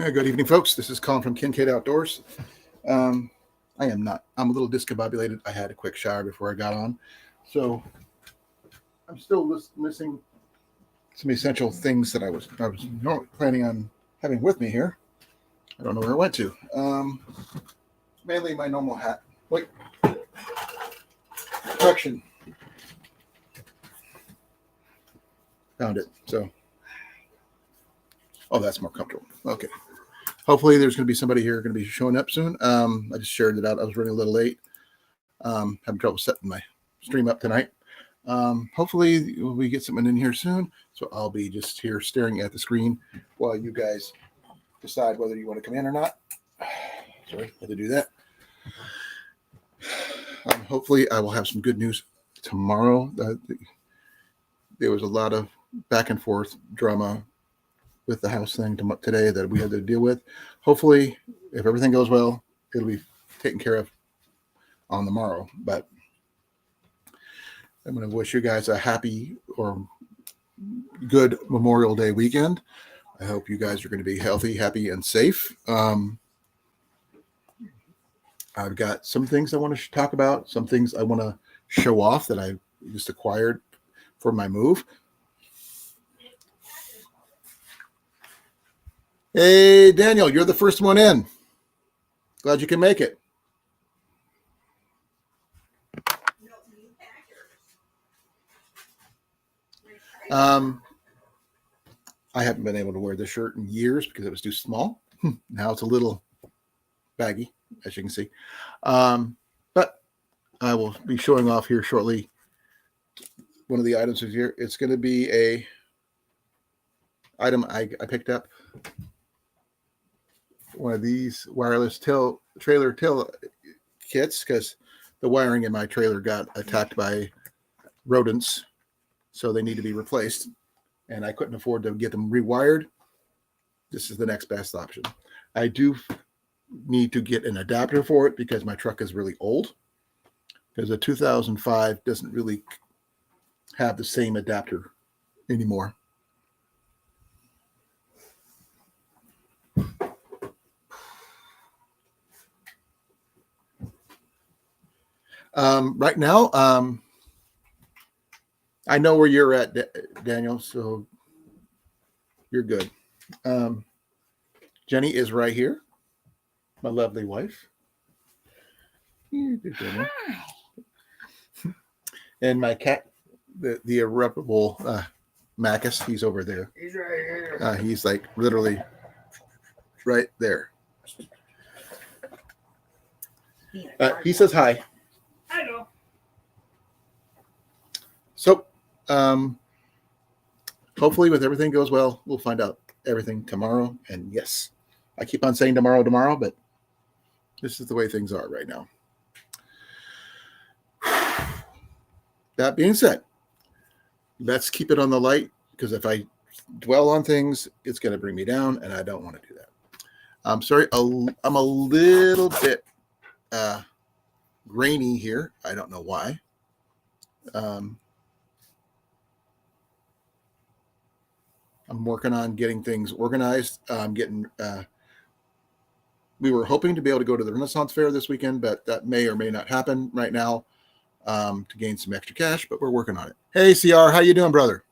Good evening, folks. This is Colin from Kincaid Outdoors. I'm a little discombobulated. I had a quick shower before I got on. So I'm still missing some essential things that I was planning on having with me here. I don't know where it went to. Mainly my normal hat. Wait. Correction. Found it. That's more comfortable. Okay. Hopefully there's going to be somebody here going to be showing up soon. I just shared it out. I was running a little late. Having trouble setting my stream up tonight. Hopefully we get someone in here soon. So I'll be just here staring at the screen while you guys decide whether you want to come in or not. Sorry, had to do that. Hopefully I will have some good news tomorrow. There was a lot of back and forth drama with the house thing today that we had to deal with. Hopefully, if everything goes well, it'll be taken care of on the morrow. But I'm going to wish you guys a happy or good Memorial Day weekend. I hope you guys are going to be healthy, happy, and safe. I've got some things I want to talk about, some things I want to show off that I just acquired for my move. Hey, Daniel, you're the first one in. Glad you can make it. I haven't been able to wear this shirt in years because it was too small. Now it's a little baggy, as you can see. But I will be showing off here shortly. One of the items is here. It's going to be a item I picked up. One of these wireless trailer tail kits because the wiring in my trailer got attacked by rodents, so they need to be replaced, and I couldn't afford to get them rewired. This is the next best option. I do need to get an adapter for it because my truck is really old, because a 2005 doesn't really have the same adapter anymore. Right now, I know where you're at, Daniel, so you're good. Jenny is right here, my lovely wife. Hi. And my cat, the irreparable Macus, he's over there. He's right here. He's like literally right there. He says hi. I know. So, hopefully, with everything goes well, we'll find out everything tomorrow. And yes, I keep on saying tomorrow, but this is the way things are right now. That being said, let's keep it on the light, because if I dwell on things, it's going to bring me down, and I don't want to do that. I'm sorry, I'm a little bit grainy here. I don't know why. I'm working on getting things organized. We were hoping to be able to go to the Renaissance Fair this weekend, but that may or may not happen right now to gain some extra cash, but we're working on it. Hey, CR, how you doing, brother?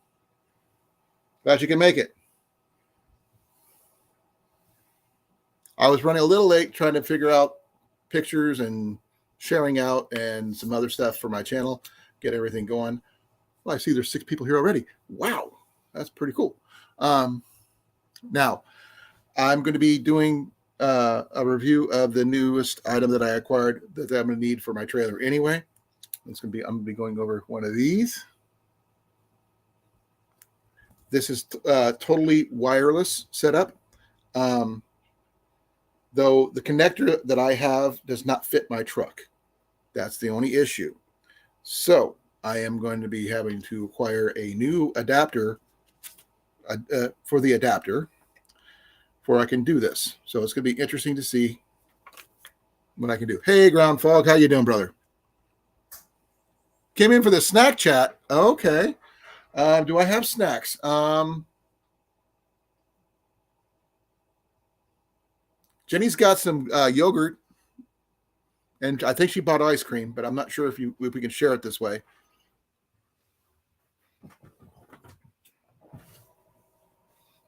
Glad you can make it. I was running a little late trying to figure out pictures and sharing out and some other stuff for my channel, get everything going. Well, I see there's 6 people here already. Wow, that's pretty cool. Now, I'm going to be doing a review of the newest item that I acquired that I'm going to need for my trailer anyway. I'm going to be going over one of these. This is totally wireless setup. Though the connector that I have does not fit my truck. That's the only issue. So I am going to be having to acquire a new adapter for the adapter before I can do this. So it's going to be interesting to see what I can do. Hey, Ground Fog, how you doing, brother? Came in for the snack chat. Okay. Do I have snacks? Jenny's got some yogurt, and I think she bought ice cream, but I'm not sure if we can share it this way.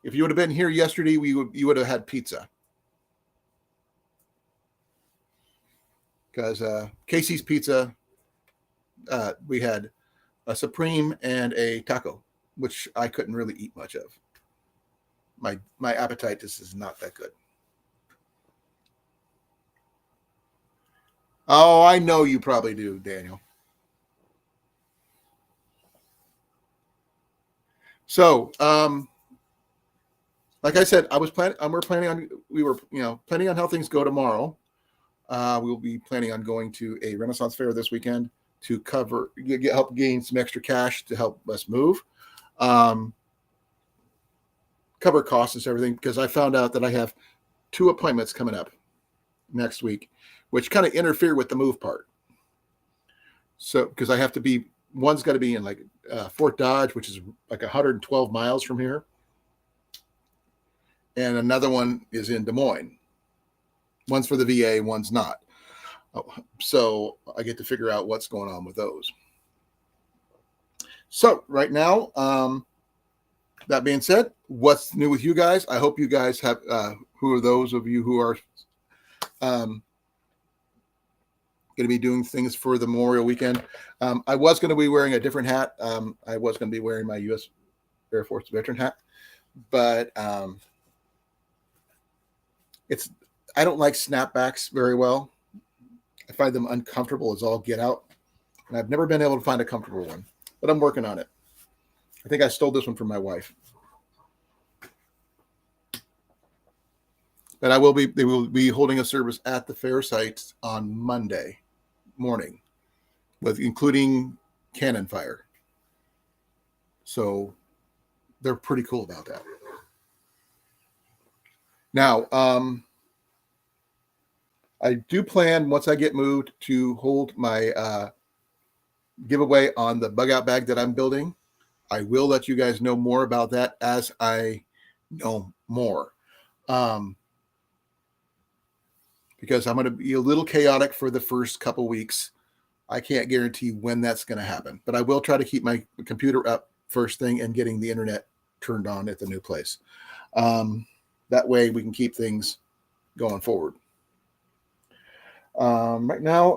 If you would have been here yesterday, you would have had pizza. Because Casey's Pizza, we had a Supreme and a taco, which I couldn't really eat much of. My appetite just is not that good. Oh, I know you probably do, Daniel. So, like I said, we were planning on how things go tomorrow. We'll be planning on going to a Renaissance fair this weekend to help gain some extra cash to help us move, cover costs and everything. Because I found out that I have 2 appointments coming up next week, which kind of interfere with the move part. So, because I have to be, one's got to be in like Fort Dodge, which is like 112 miles from here, and another one is in Des Moines. One's for the VA, one's not. So I get to figure out what's going on with those. So right now, that being said, what's new with you guys? I hope you guys have, who are those of you who are going to be doing things for the Memorial Weekend. I was going to be wearing a different hat. I was going to be wearing my U.S. Air Force veteran hat, but I don't like snapbacks very well. I find them uncomfortable as all get out, and I've never been able to find a comfortable one, but I'm working on it. I think I stole this one from my wife. But they will be holding a service at the fair sites on Monday morning, including cannon fire. So they're pretty cool about that. Now, I do plan, once I get moved, to hold my giveaway on the bug out bag that I'm building. I will let you guys know more about that as I know more. Because I'm going to be a little chaotic for the first couple weeks. I can't guarantee when that's going to happen, but I will try to keep my computer up first thing and getting the internet turned on at the new place. That way we can keep things going forward. Right now,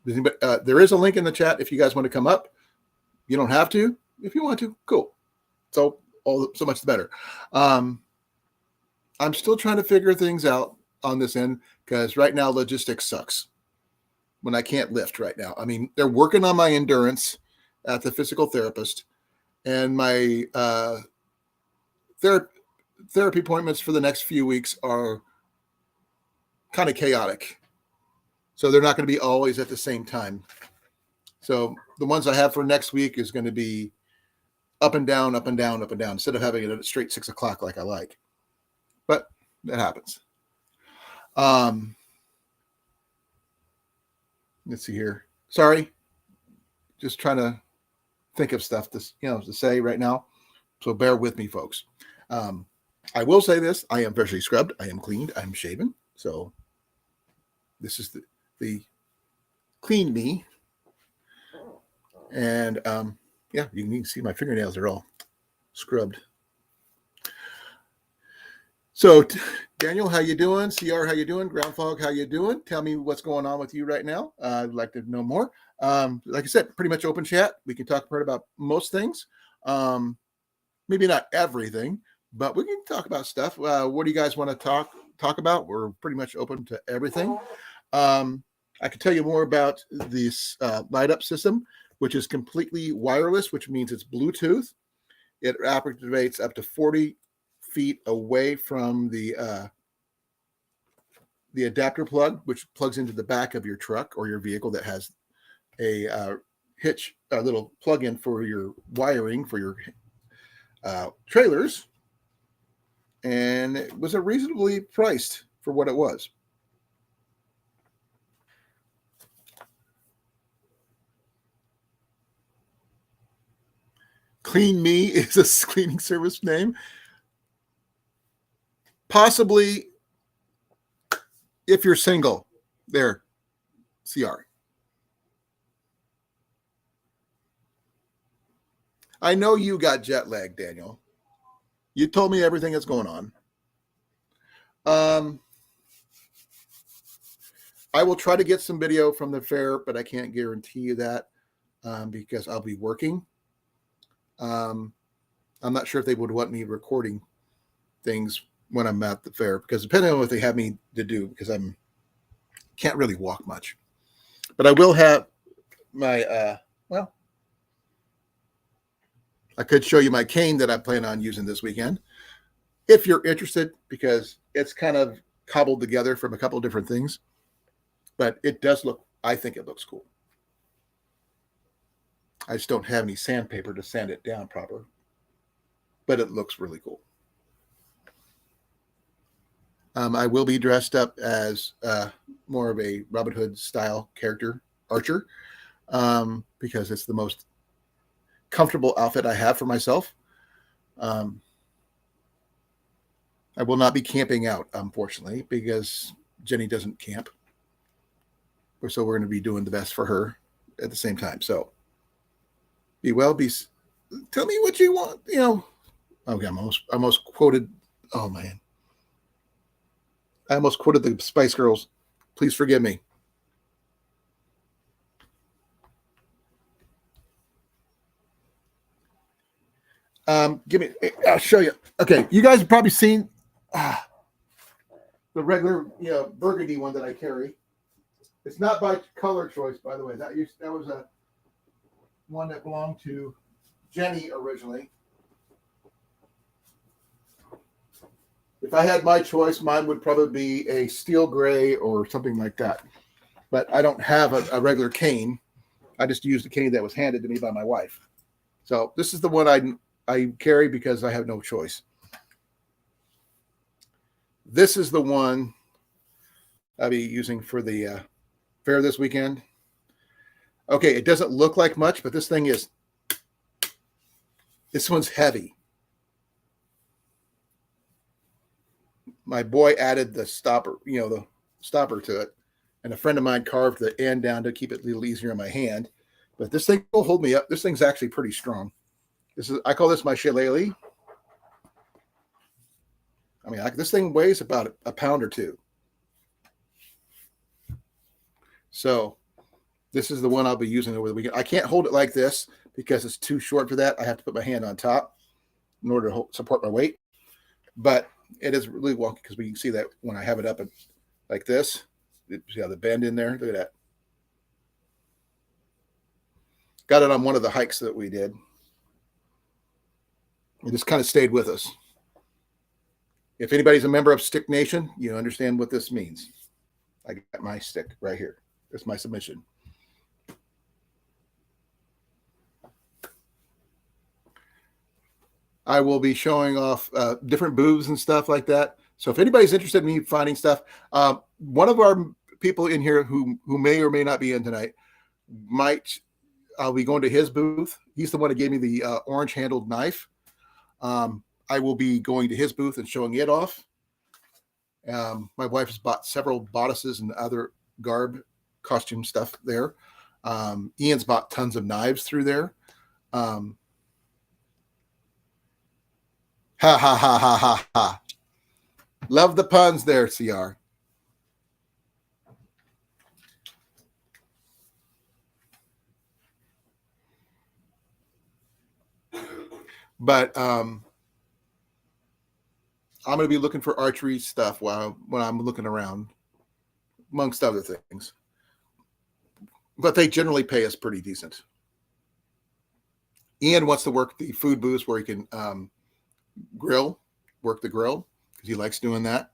there is a link in the chat if you guys want to come up. You don't have to. If you want to, cool. So much the better. I'm still trying to figure things out on this end because right now logistics sucks when I can't lift right now. I mean, they're working on my endurance at the physical therapist, and my therapy appointments for the next few weeks are kind of chaotic. So they're not going to be always at the same time. So the ones I have for next week is going to be up and down, up and down, up and down, instead of having it at straight 6 o'clock like I like. But that happens. Let's see here. Sorry. Just trying to think of stuff to say right now. So bear with me, folks. I will say this. I am freshly scrubbed. I am cleaned. I'm shaven. So this is the clean me. And yeah, you can see my fingernails are all scrubbed. So Daniel, how you doing? CR, how you doing? Ground Fog, how you doing? Tell me what's going on with you right now. I'd like to know more. Like I said, pretty much open chat. We can talk about most things. Maybe not everything, but we can talk about stuff. What do you guys want to talk about? We're pretty much open to everything. I can tell you more about this light up system, which is completely wireless, which means it's Bluetooth. It activates up to 40 feet away from the adapter plug, which plugs into the back of your truck or your vehicle that has a little plug-in for your wiring for your trailers. And it was a reasonably priced for what it was. Clean Me is a cleaning service name. Possibly if you're single, there, CR. I know you got jet lag, Daniel. You told me everything that's going on. I will try to get some video from the fair, but I can't guarantee you that because I'll be working. I'm not sure if they would want me recording things when I'm at the fair, because depending on what they have me to do, because can't really walk much. But I will have my I could show you my cane that I plan on using this weekend if you're interested, because it's kind of cobbled together from a couple of different things. But it does look, I think it looks cool. I just don't have any sandpaper to sand it down proper, but it looks really cool. I will be dressed up as more of a Robin Hood style character, archer, because it's the most comfortable outfit I have for myself. I will not be camping out, unfortunately, because Jenny doesn't camp. So we're going to be doing the best for her at the same time. So be well, tell me what you want, Okay, I almost quoted, oh man. I almost quoted the Spice Girls. Please forgive me. I'll show you. Okay, you guys have probably seen the regular, burgundy one that I carry. It's not by color choice, by the way. That was a one that belonged to Jenny originally. If I had my choice, mine would probably be a steel gray or something like that. But I don't have a regular cane. I just used the cane that was handed to me by my wife. So this is the one I carry because I have no choice. This is the one I'll be using for the fair this weekend. Okay, it doesn't look like much, but this one's heavy. My boy added the stopper to it, and a friend of mine carved the end down to keep it a little easier on my hand. But this thing will hold me up. This thing's actually pretty strong. I call this my shillelagh. I mean, this thing weighs about a pound or two. So this is the one I'll be using over the weekend. I can't hold it like this because it's too short for that. I have to put my hand on top in order to support my weight. But it is really wonky because we can see that when I have it up like this. See how the bend in there? Look at that. Got it on one of the hikes that we did. It just kind of stayed with us. If anybody's a member of Stick Nation, you understand what this means. I got my stick right here. That's my submission. I will be showing off different booths and stuff like that. So if anybody's interested in me finding stuff, one of our people in here who may or may not be in tonight I'll be going to his booth. He's the one that gave me the orange handled knife. I will be going to his booth and showing it off. My wife has bought several bodices and other garb costume stuff there. Ian's bought tons of knives through there. Ha ha ha ha ha ha. Love the puns there, CR. But I'm going to be looking for archery stuff when I'm looking around, amongst other things. But they generally pay us pretty decent. Ian wants to work the food booths where he can work the grill, because he likes doing that.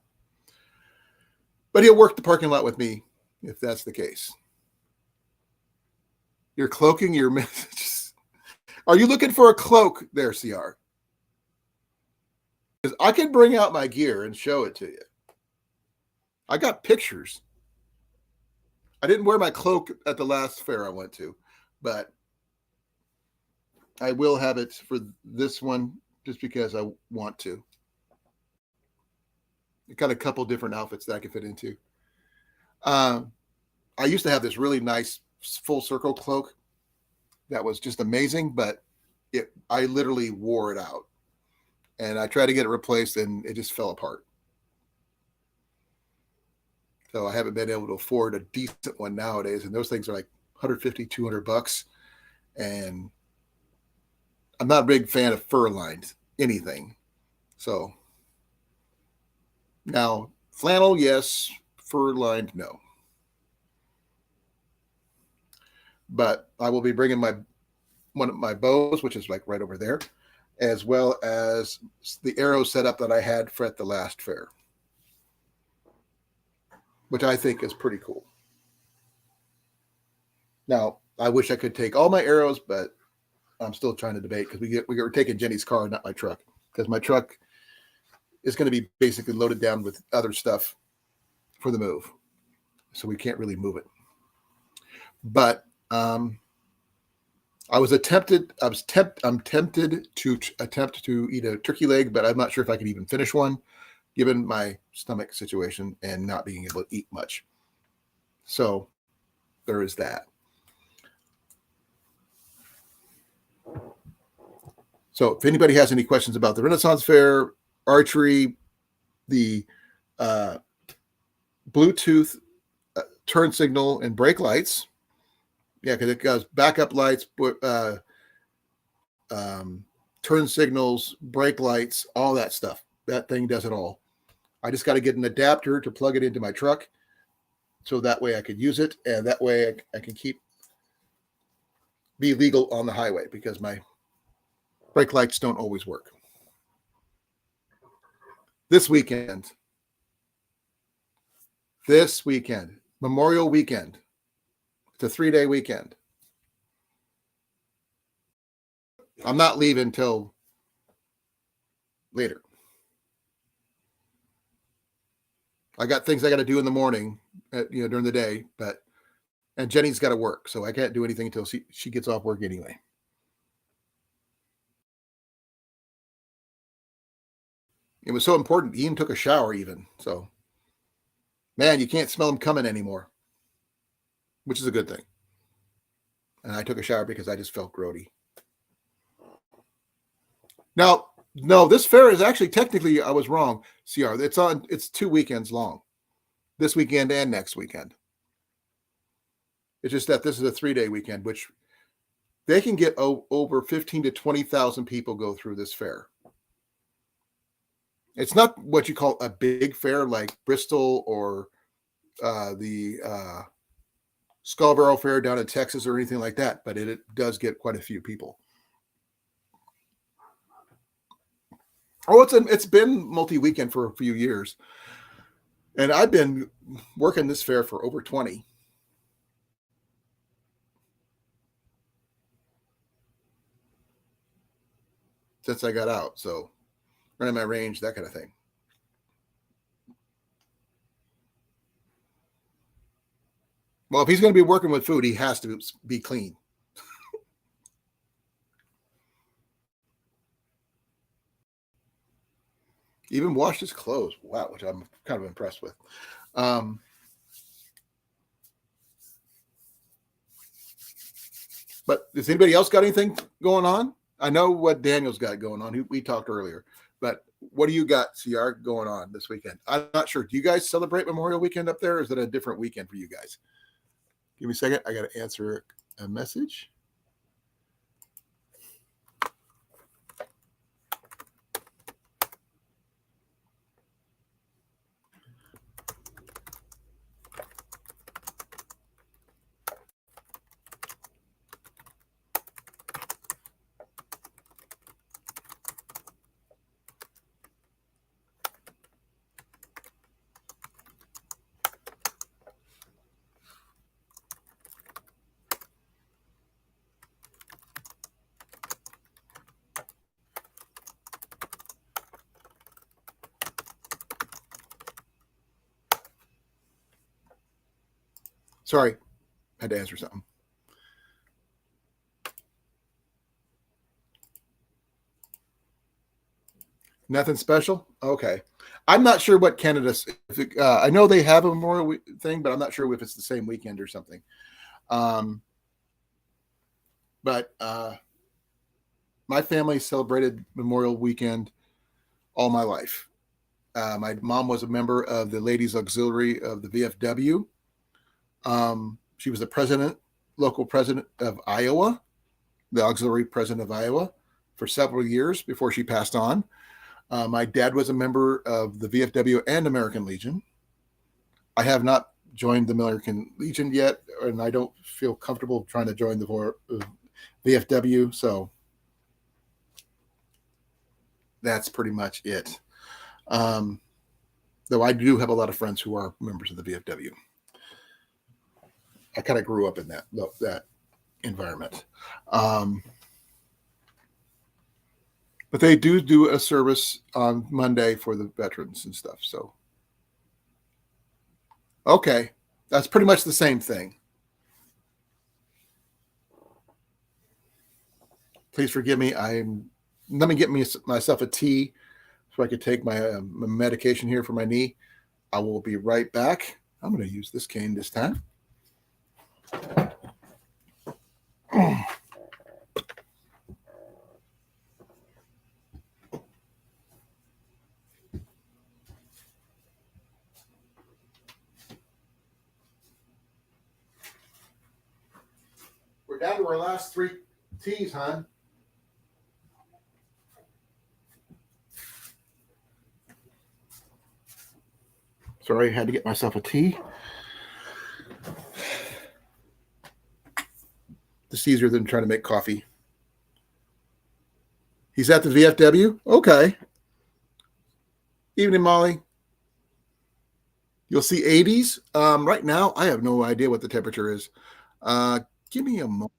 But he'll work the parking lot with me if that's the case. You're cloaking your messages. Are you looking for a cloak there, CR? Because I can bring out my gear and show it to you. I got pictures. I didn't wear my cloak at the last fair I went to, but I will have it for this one just because I want to. I got a couple different outfits that I can fit into. I used to have this really nice full circle cloak that was just amazing, but I literally wore it out, and I tried to get it replaced, and it just fell apart. So I haven't been able to afford a decent one nowadays, and those things are like 150, $200, and I'm not a big fan of fur lined anything. So now flannel, yes, fur lined, no. But I will be bringing one of my bows, which is like right over there, as well as the arrow setup that I had for at the last fair, which I think is pretty cool. Now, I wish I could take all my arrows, but I'm still trying to debate because we're taking Jenny's car, not my truck, because my truck is going to be basically loaded down with other stuff for the move, so we can't really move it. But I'm tempted to attempt to eat a turkey leg, but I'm not sure if I can even finish one, given my stomach situation and not being able to eat much. So there is that. So if anybody has any questions about the Renaissance Fair, archery, the Bluetooth turn signal and brake lights, yeah, because it goes backup lights, turn signals, brake lights, all that stuff. That thing does it all. I just got to get an adapter to plug it into my truck, so that way I could use it, and that way I can be legal on the highway, because my brake lights don't always work. This weekend, Memorial Weekend, it's a 3-day weekend. I'm not leaving till later. I got things I got to do in the morning, during the day, and Jenny's got to work, so I can't do anything until she gets off work anyway. It was so important. Ian took a shower even. So, man, you can't smell him coming anymore, which is a good thing. And I took a shower because I just felt grody. Now, no, this fair is actually technically, I was wrong. CR, it's 2 weekends long, this weekend and next weekend. It's just that this is a 3-day weekend, which they can get over 15 to 20,000 people go through this fair. It's not what you call a big fair like Bristol or the Scarborough Fair down in Texas or anything like that, but it does get quite a few people. Oh, it's been multi-weekend for a few years, and I've been working this fair for over 20. Since I got out, so running my range, that kind of thing. Well, if he's going to be working with food, he has to be clean. Even washed his clothes. Wow, which I'm kind of impressed with. But does anybody else got anything going on? I know what Daniel's got going on. We talked earlier, but what do you got, CR, going on this weekend? I'm not sure. Do you guys celebrate Memorial Weekend up there, or is it a different weekend for you guys? Give me a second. I got to answer a message. Sorry, had to answer something. Nothing special? Okay. I'm not sure what Canada. I know they have a Memorial thing, but I'm not sure if it's the same weekend or something. But my family celebrated Memorial Weekend all my life. My mom was a member of the Ladies Auxiliary of the VFW. She was the local president of Iowa, the auxiliary president of Iowa, for several years before she passed on. My dad was a member of the VFW and American Legion. I have not joined the American Legion yet, and I don't feel comfortable trying to join the VFW. So that's pretty much it. Though I do have a lot of friends who are members of the VFW. I kind of grew up in that environment. But they do a service on Monday for the veterans and stuff. So, okay, that's pretty much the same thing. Please forgive me. Let me get myself a tea so I could take my medication here for my knee. I will be right back. I'm going to use this cane this time. We're down to our last 3 teas, hon. Sorry, I had to get myself a tea. It's easier than trying to make coffee. He's at the VFW? Okay. Evening, Molly. You'll see 80s. Right now, I have no idea what the temperature is. Give me a moment.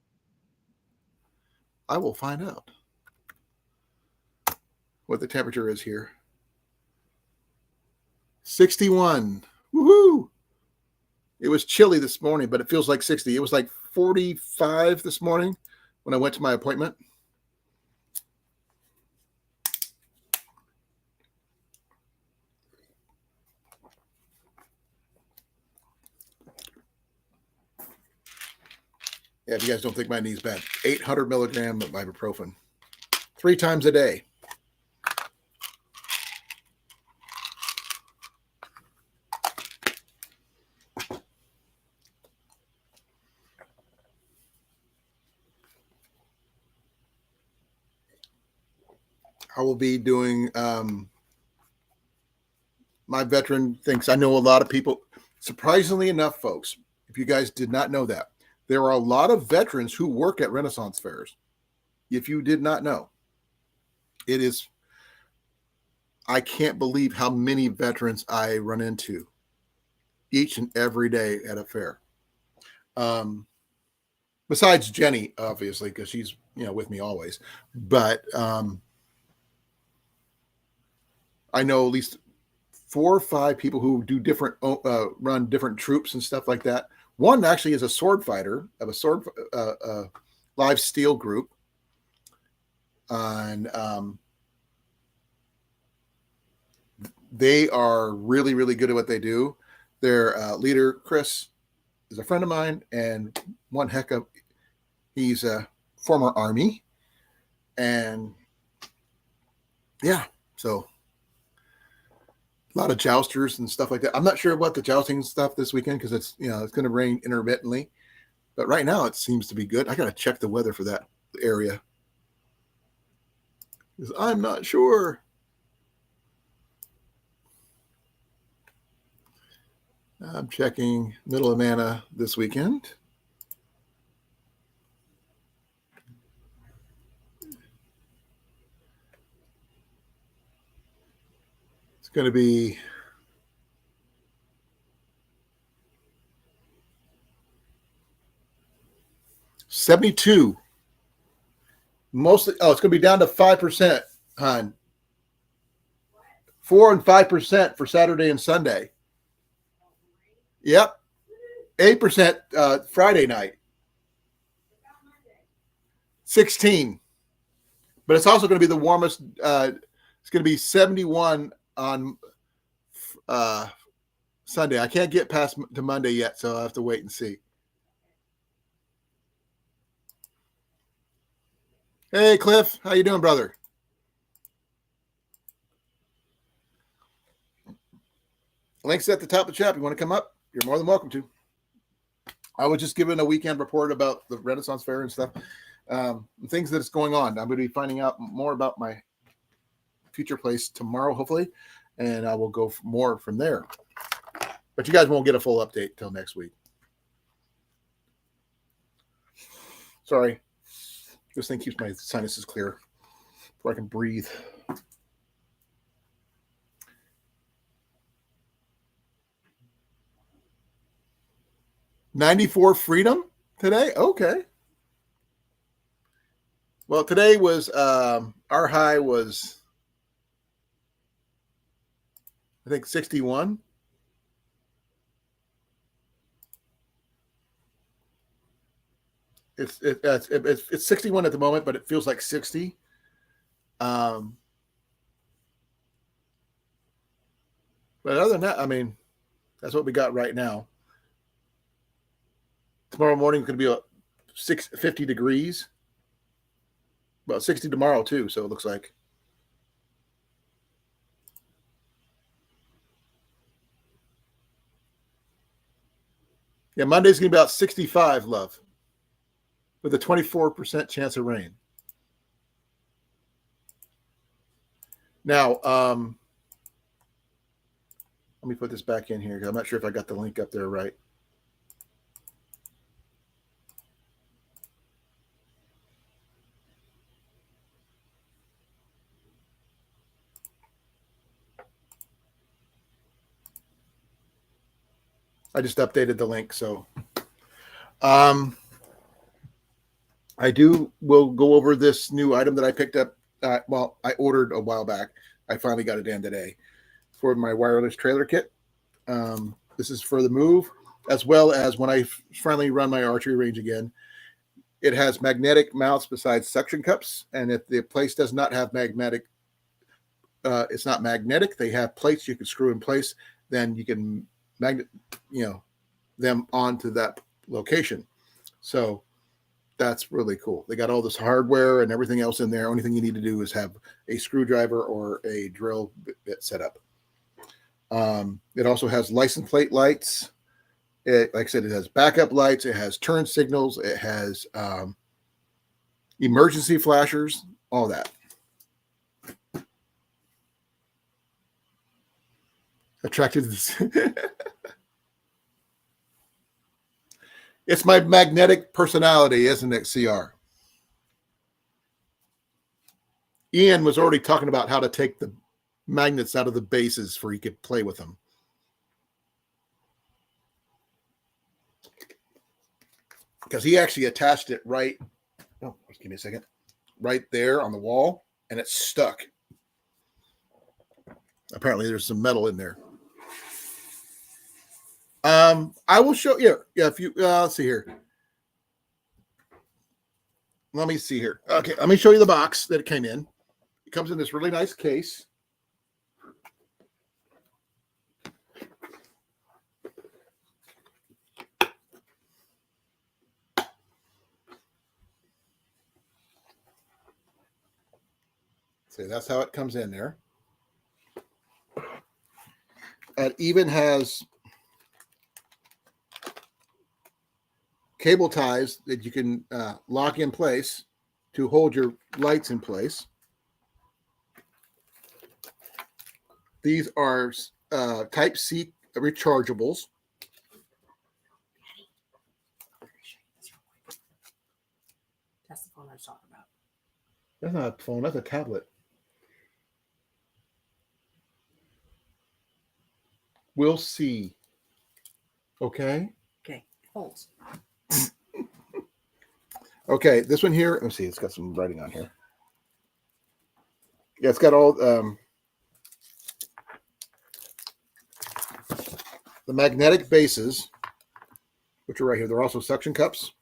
I will find out what the temperature is here. 61. Woohoo! It was chilly this morning, but it feels like 60. It was like 45 this morning when I went to my appointment. Yeah, if you guys don't think my knee's bad, 800 milligram of ibuprofen 3 times a day. I will be doing my veteran things. I know a lot of people, surprisingly enough, folks, if you guys did not know that, there are a lot of veterans who work at Renaissance fairs. If you did not know, I can't believe how many veterans I run into each and every day at a fair. Besides Jenny, obviously, because she's with me always. But I know at least 4 or 5 people who do run different troops and stuff like that. One actually is a sword fighter of a live steel group, and they are really, really good at what they do. Their leader, Chris, is a friend of mine, and he's a former Army, and yeah, so a lot of jousters and stuff like that. I'm not sure about the jousting stuff this weekend because it's going to rain intermittently, but right now it seems to be good. I got to check the weather for that area because I'm not sure. I'm checking Middle Amana this weekend. It's going to be $72. Mostly, it's going to be down to 5%, hon. 4 and 5% for Saturday and Sunday. Yep. 8% Friday night. 16. But it's also going to be the warmest. It's going to be 71 on Sunday. I can't get past to Monday yet, so I'll have to wait and see. Hey, Cliff, how you doing, brother? Link's at the top of the chat. You want to come up? You're more than welcome to. I was just giving a weekend report about the Renaissance Fair and stuff, things that's going on. I'm going to be finding out more about my future place tomorrow, hopefully, and I will go more from there. But you guys won't get a full update till next week. Sorry. This thing keeps my sinuses clear so I can breathe. $94 freedom today? Okay. Well, today was our high was, I think, 61. It's 61 at the moment, but it feels like 60. But other than that, I mean, that's what we got right now. Tomorrow morning is going to be 50 degrees. About 60 tomorrow too, so it looks like. Yeah, Monday's going to be about 65, love, with a 24% chance of rain. Now, let me put this back in here. I'm not sure if I got the link up there right. I just updated the link, so will go over this new item that I picked up. I ordered a while back. I finally got it in today for my wireless trailer kit. This is for the move, as well as when I finally run my archery range again. It has magnetic mounts besides suction cups, and if the place does not have magnetic, it's not magnetic. They have plates you can screw in place. Then you can them onto that location. So that's really cool. They got all this hardware and everything else in there. Only thing you need to do is have a screwdriver or a drill bit set up. It also has license plate lights. Like I said, it has backup lights. It has turn signals. It has emergency flashers, all that. Attracted to this. It's my magnetic personality, isn't it, CR? Ian was already talking about how to take the magnets out of the bases for he could play with them. Because he actually attached it right, just give me a second, right there on the wall, and it's stuck. Apparently there's some metal in there. I will show you. Yeah, if you let's see here. Let me see here. Okay, let me show you the box that it came in. It comes in this really nice case. See, that's how it comes in there. It even has cable ties that you can lock in place to hold your lights in place. These are Type C rechargeables. That's the phone I was talking about. That's not a phone, that's a tablet. We'll see. Okay? Okay, holds. Okay, this one here, let me see, it's got some writing on here. Yeah, it's got all the magnetic bases, which are right here. They're also suction cups.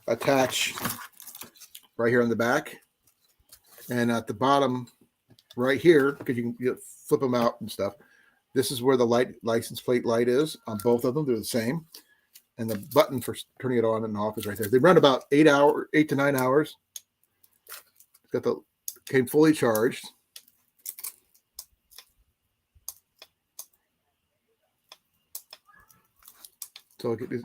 Attach right here on the back. And at the bottom, right here, because you can flip them out and stuff. This is where the license plate light is on both of them. They're the same. And the button for turning it on and off is right there. They run about 8 to 9 hours. Came fully charged. So I'll get this.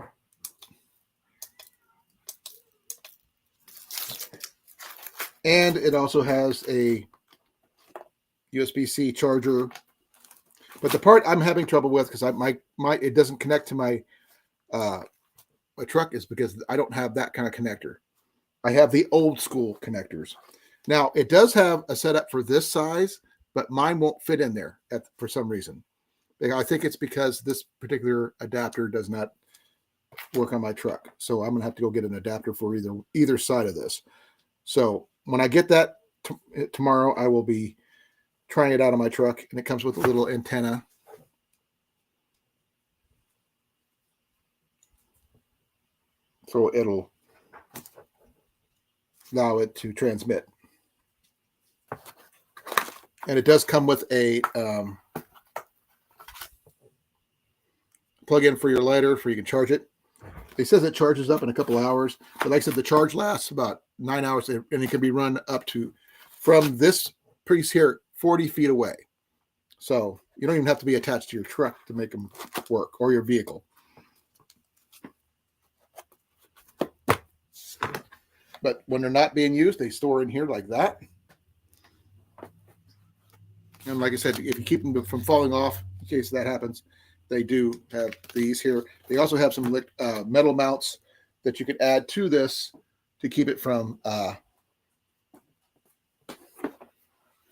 And it also has a USB-C charger. But the part I'm having trouble with, because it doesn't connect to my truck, is because I don't have that kind of connector. I have the old school connectors. Now it does have a setup for this size, but mine won't fit in there for some reason. I think it's because this particular adapter does not work on my truck. So I'm gonna have to go get an adapter for either side of this. So when I get that tomorrow, I will be trying it out on my truck, and it comes with a little antenna. So it'll allow it to transmit. And it does come with a plug-in for your lighter, so you can charge it. It says it charges up in a couple hours, but like I said, the charge lasts about 9 hours, and it can be run up to, from this piece here, 40 feet away. So you don't even have to be attached to your truck to make them work, or your vehicle. But when they're not being used, they store in here like that. And like I said, if you keep them from falling off, in case that happens, they do have these here. They also have some metal mounts that you can add to this to keep it from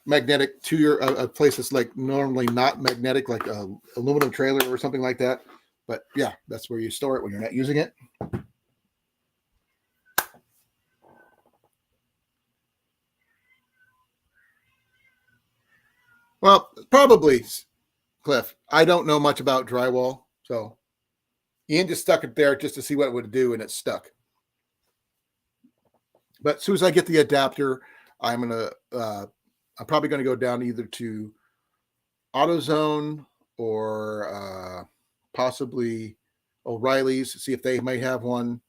magnetic to your a place that's like normally not magnetic, like a aluminum trailer or something like that. But yeah, that's where you store it when you're not using it. Well, probably, Cliff. I don't know much about drywall, so Ian just stuck it there just to see what it would do, and it stuck. But as soon as I get the adapter, I'm probably gonna go down either to AutoZone or possibly O'Reilly's, see if they may have one.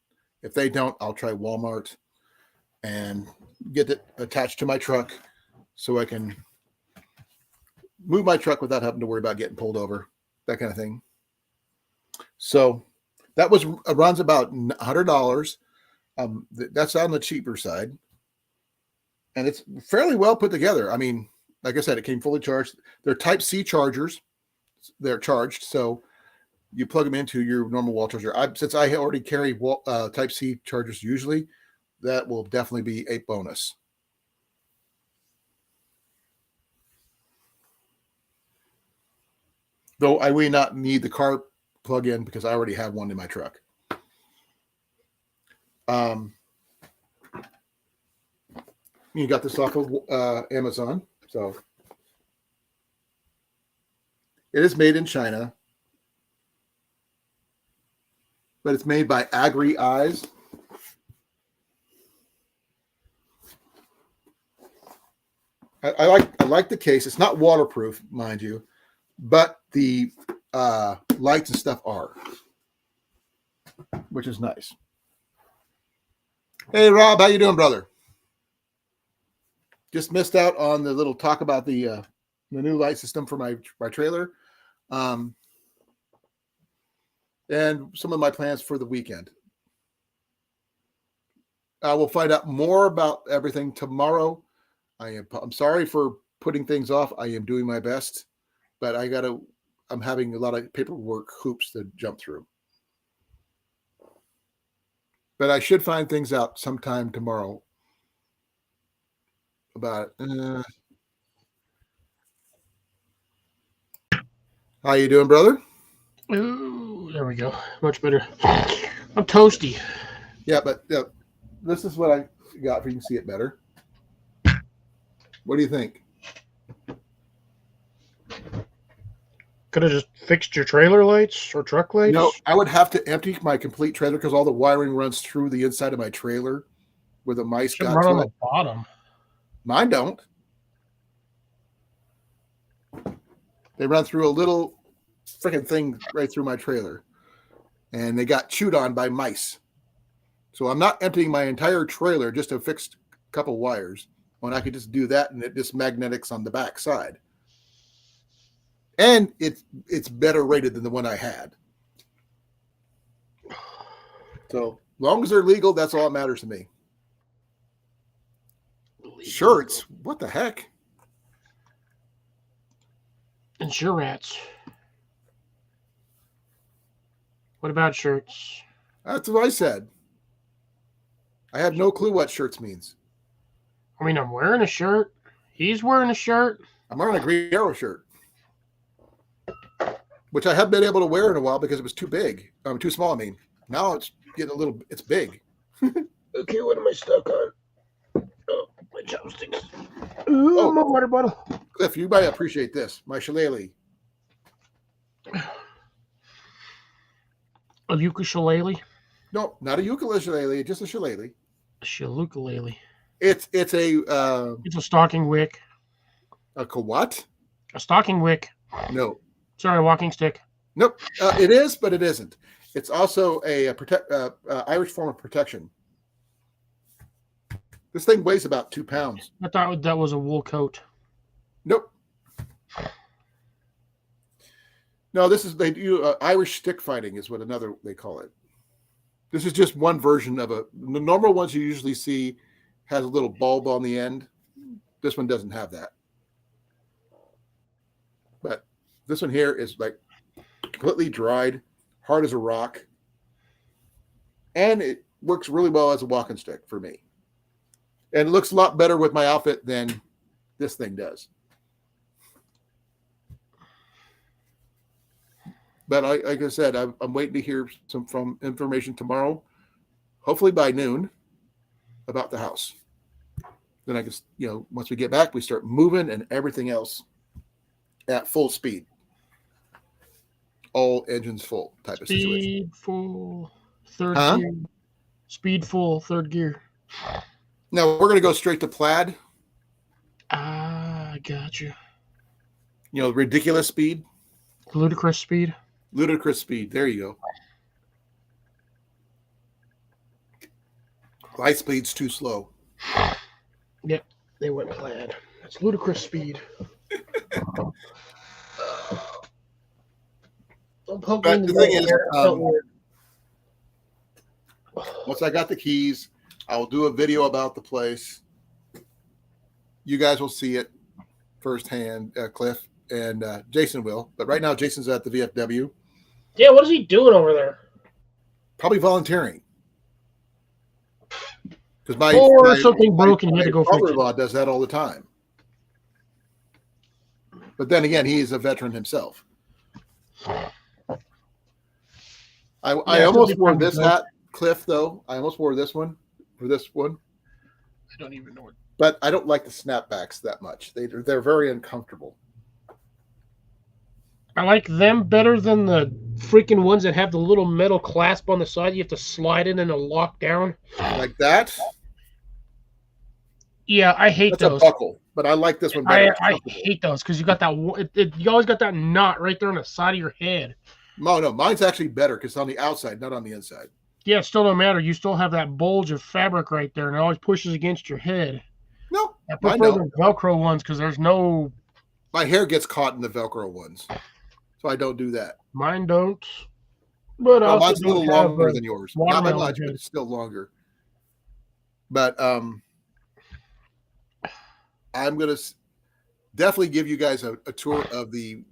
If they don't, I'll try Walmart and get it attached to my truck so I can move my truck without having to worry about getting pulled over, that kind of thing. So that runs about $100. That's on the cheaper side, and it's fairly well put together. I mean, like I said, it came fully charged. They're Type-C chargers. They're charged, so you plug them into your normal wall charger. Since I already carry Type-C chargers usually, that will definitely be a bonus. Though I will not need the car plug-in because I already have one in my truck. You got this off of Amazon, so it is made in China, but it's made by Agri Eyes. I like the case. It's not waterproof, mind you, but the lights and stuff are, which is nice. Hey, Rob, how you doing, brother? Just missed out on the little talk about the new light system for my trailer, and some of my plans for the weekend. We'll find out more about everything tomorrow. I'm sorry for putting things off. I am doing my best, but I'm having a lot of paperwork hoops to jump through. But I should find things out sometime tomorrow about it. How you doing, brother? Ooh, there we go. Much better. I'm toasty. Yeah, but this is what I got for you can see it better. What do you think? Could have just fixed your trailer lights or truck lights? No, I would have to empty my complete trailer because all the wiring runs through the inside of my trailer where the mice Should got run to on it. the bottom. Mine don't. They run through a little freaking thing right through my trailer, and they got chewed on by mice. So I'm not emptying my entire trailer just to fix a couple wires when I could just do that and it just magnetics on the back side. And it's better rated than the one I had. So long as they're legal, that's all that matters to me. Shirts? What the heck? Insurance. What about shirts? That's what I said. I have no clue what shirts means. I mean, I'm wearing a shirt. He's wearing a shirt. I'm wearing a Green Arrow shirt, which I haven't been able to wear in a while because it was too big. Too small, I mean. Now it's getting a little, it's big. Okay, what am I stuck on? Oh, my chopsticks. Ooh, my water bottle. Cliff, you might appreciate this. My shillelagh. A ukulele? No, not a ukulele, just a shillelagh. A shillelagh. It's a It's a stocking wick. what? A stocking wick. No. Sorry, a walking stick. Nope. It is, but it isn't. It's also a Irish form of protection. This thing weighs about 2 pounds. I thought that was a wool coat. Nope. No, they do Irish stick fighting is what they call it. This is just one version of the normal ones you usually see has a little bulb on the end. This one doesn't have that. But this one here is like completely dried, hard as a rock. And it works really well as a walking stick for me. And it looks a lot better with my outfit than this thing does. But like I said, I'm waiting to hear from information tomorrow, hopefully by noon, about the house. Then I can, once we get back, we start moving and everything else at full speed. All engines full type of situation. Speed full, third gear. Speed full, third gear. Now we're going to go straight to plaid. Ah, gotcha. Ridiculous speed. Ludicrous speed. Ludicrous speed. There you go. Light speed's too slow. Yep, they went plaid. That's ludicrous speed. But the thing is, once I got the keys, I will do a video about the place. You guys will see it firsthand, Cliff, and Jason will. But right now, Jason's at the VFW. Yeah, what is he doing over there? Probably volunteering. Because something broken, you had to go fix it. Father-in-law does that all the time. But then again, he is a veteran himself. I almost wore this hat, Cliff, though. I almost wore this one for this one. I don't even know it. But I don't like the snapbacks that much. They're very uncomfortable. I like them better than the freaking ones that have the little metal clasp on the side. You have to slide in and it'll lock down. Like that? Yeah, I hate those. That's a buckle, but I like this one better. I hate those because you got that. You always got that knot right there on the side of your head. No, mine's actually better because it's on the outside, not on the inside. Yeah, it still don't matter. You still have that bulge of fabric right there, and it always pushes against your head. No, I prefer the Velcro ones because there's no. My hair gets caught in the Velcro ones, so I don't do that. Mine don't. But mine's a little longer than yours. Not by much, but it's still longer. But I'm gonna definitely give you guys a tour of the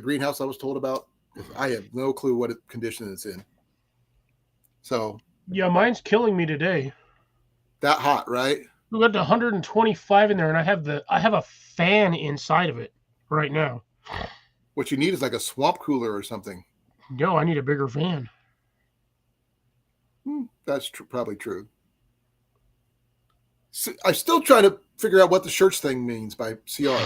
greenhouse I was told about. I have no clue what condition it's in. So yeah, mine's killing me today. That hot, right? We got 125 in there, and I have a fan inside of it right now. What you need is like a swamp cooler or something. No, I need a bigger fan. That's probably true. So, I'm still trying to figure out what the shirts thing means by CR.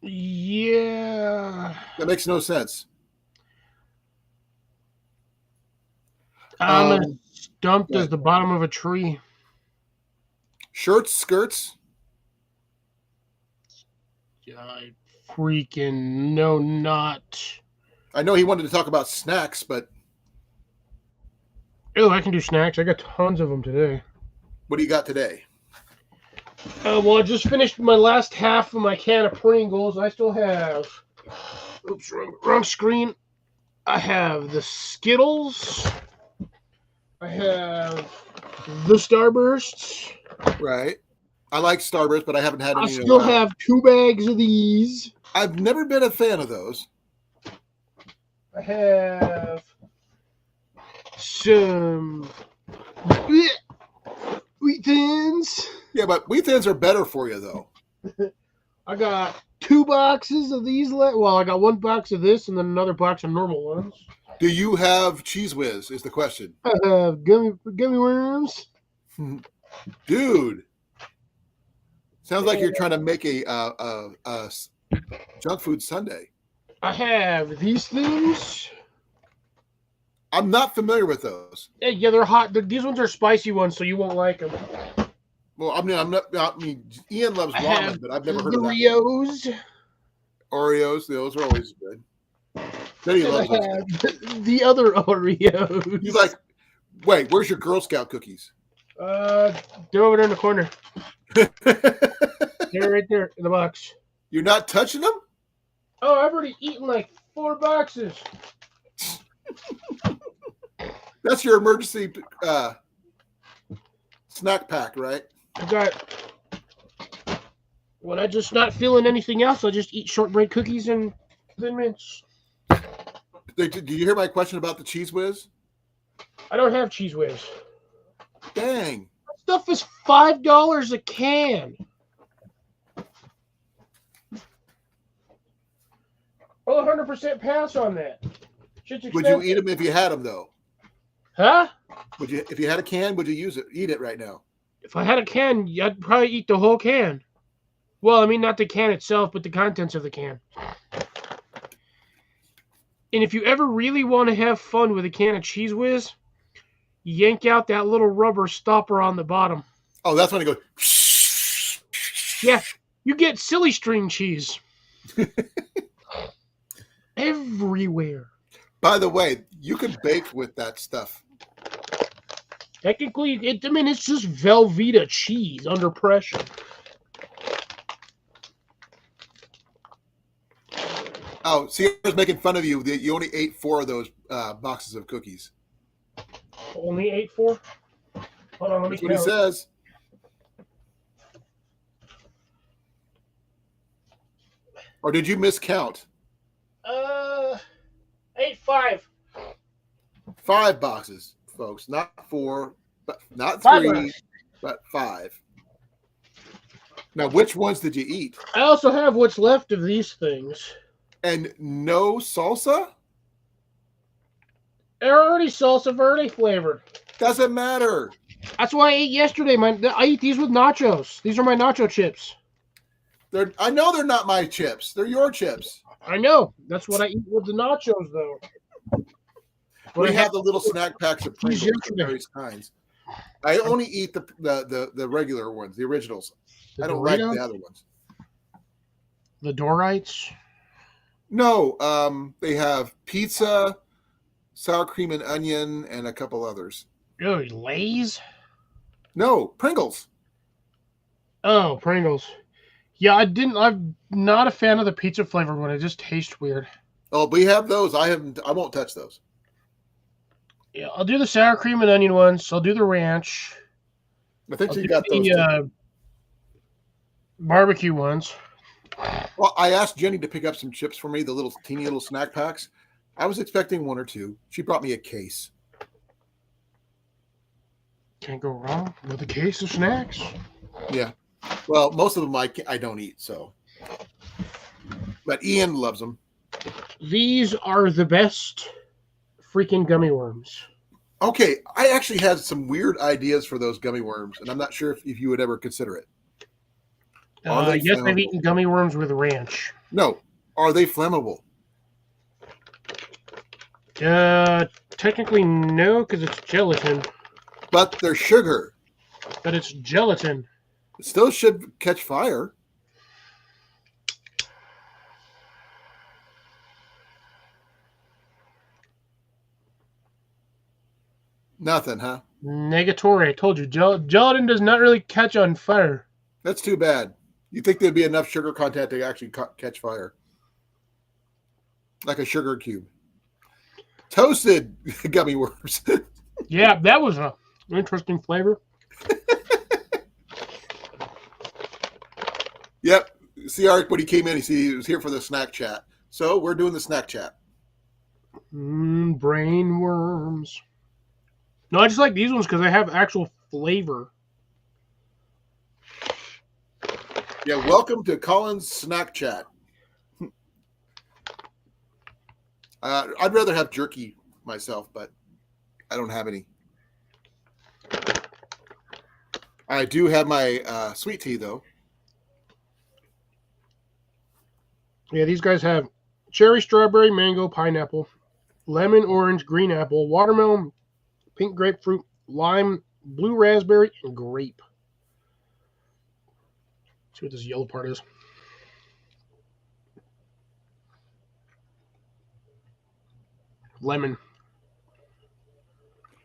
Yeah. That makes no sense. I'm as stumped as the bottom of a tree. Shirts, skirts? I freaking no, not. I know he wanted to talk about snacks, but Oh, I can do snacks. I got tons of them today. what do you got today? Well, I just finished my last half of my can of Pringles. I still have. Oops, wrong screen. I have the Skittles. I have the Starbursts. Right. I like Starburst, but I haven't had I any in a still while. have 2 bags of these. I've never been a fan of those. I have some Wheat Thins. Yeah, but Wheat Thins are better for you, though. I got 2 boxes of these. Well, I got 1 box of this and then another box of normal ones. Do you have Cheese Whiz? Is the question. I have gummy worms. Dude. Sounds like you're trying to make a junk food sundae. I have these things. I'm not familiar with those. Yeah, they're hot. These ones are spicy ones, so you won't like them. Well, I mean, Ian loves ramen, but I've never heard of that. Oreos. Oreos, those are always good. Then he loves those. The other Oreos. He's like, wait, where's your Girl Scout cookies? They're over there in the corner. They're right there in the box. You're not touching them? Oh, I've already eaten like 4 boxes. That's your emergency snack pack, right? I got. When I just not feeling anything else, I just eat shortbread cookies and Thin Mints. Did you hear my question about the Cheese Whiz? I don't have Cheese Whiz. Dang. That stuff is $5 a can. I'll 100% pass on that. Shit's Would you expensive. eat them if you had them, though? Huh? Would you, if you had a can, would you use it? Eat it right now? If I had a can, I'd probably eat the whole can. Well, I mean, not the can itself, but the contents of the can. And if you ever really want to have fun with a can of Cheese Whiz, yank out that little rubber stopper on the bottom. Oh, that's when it goes. Yeah, you get silly string cheese. Everywhere. By the way, you can bake with that stuff. Technically, it's just Velveeta cheese under pressure. Oh, see, I was making fun of you. You only ate 4 of those boxes of cookies. Only ate 4? Hold on, let me That's what he count. says. Or did you miscount? Ate 5. 5 boxes, folks. Not 4, but not 5 3, boxes. but 5. Now, which ones did you eat? I also have what's left of these things. And no salsa? They're already salsa verde flavored. Doesn't matter. That's why I ate yesterday. I eat these with nachos. These are my nacho chips. I know they're not my chips. They're your chips. I know. That's what I eat with the nachos, though. But We I have the little snack packs of Pringles of yesterday. various kinds. I only eat the regular ones, the originals. The I don't like Doritos? the other ones. The Dorites. No, they have pizza, sour cream and onion, and a couple others. Oh, Lay's? No, Pringles. Oh, Pringles. Yeah, I'm not a fan of the pizza flavored one. It just tastes weird. Oh, we have those. I won't touch those. Yeah, I'll do the sour cream and onion ones. I'll do the ranch. I think I'll you do got those. the barbecue ones. Well, I asked Jenny to pick up some chips for me, the little teeny little snack packs. I was expecting 1 or 2. She brought me a case. Can't go wrong with a case of snacks. Yeah. Well, most of them I don't eat, so. But Ian loves them. These are the best freaking gummy worms. Okay, I actually had some weird ideas for those gummy worms, and I'm not sure if you would ever consider it. Are they Yes, I've flammable? eaten gummy worms with ranch. No. Are they flammable? Technically no, because it's gelatin. But they're sugar. But it's gelatin. It still should catch fire. Nothing, huh? Negatory. I told you, gelatin does not really catch on fire. That's too bad. You think there'd be enough sugar content to actually catch fire? Like a sugar cube. Toasted gummy worms. Yeah, that was a interesting flavor. Yep. See, Art, when he came in, he was here for the snack chat. So we're doing the snack chat. Brain worms. No, I just like these ones because they have actual flavor. Yeah, welcome to Colin's snack chat. I'd rather have jerky myself, but I don't have any. I do have my sweet tea, though. Yeah, these guys have cherry, strawberry, mango, pineapple, lemon, orange, green apple, watermelon, pink grapefruit, lime, blue raspberry, and grape. Let's see what this yellow part is. Lemon.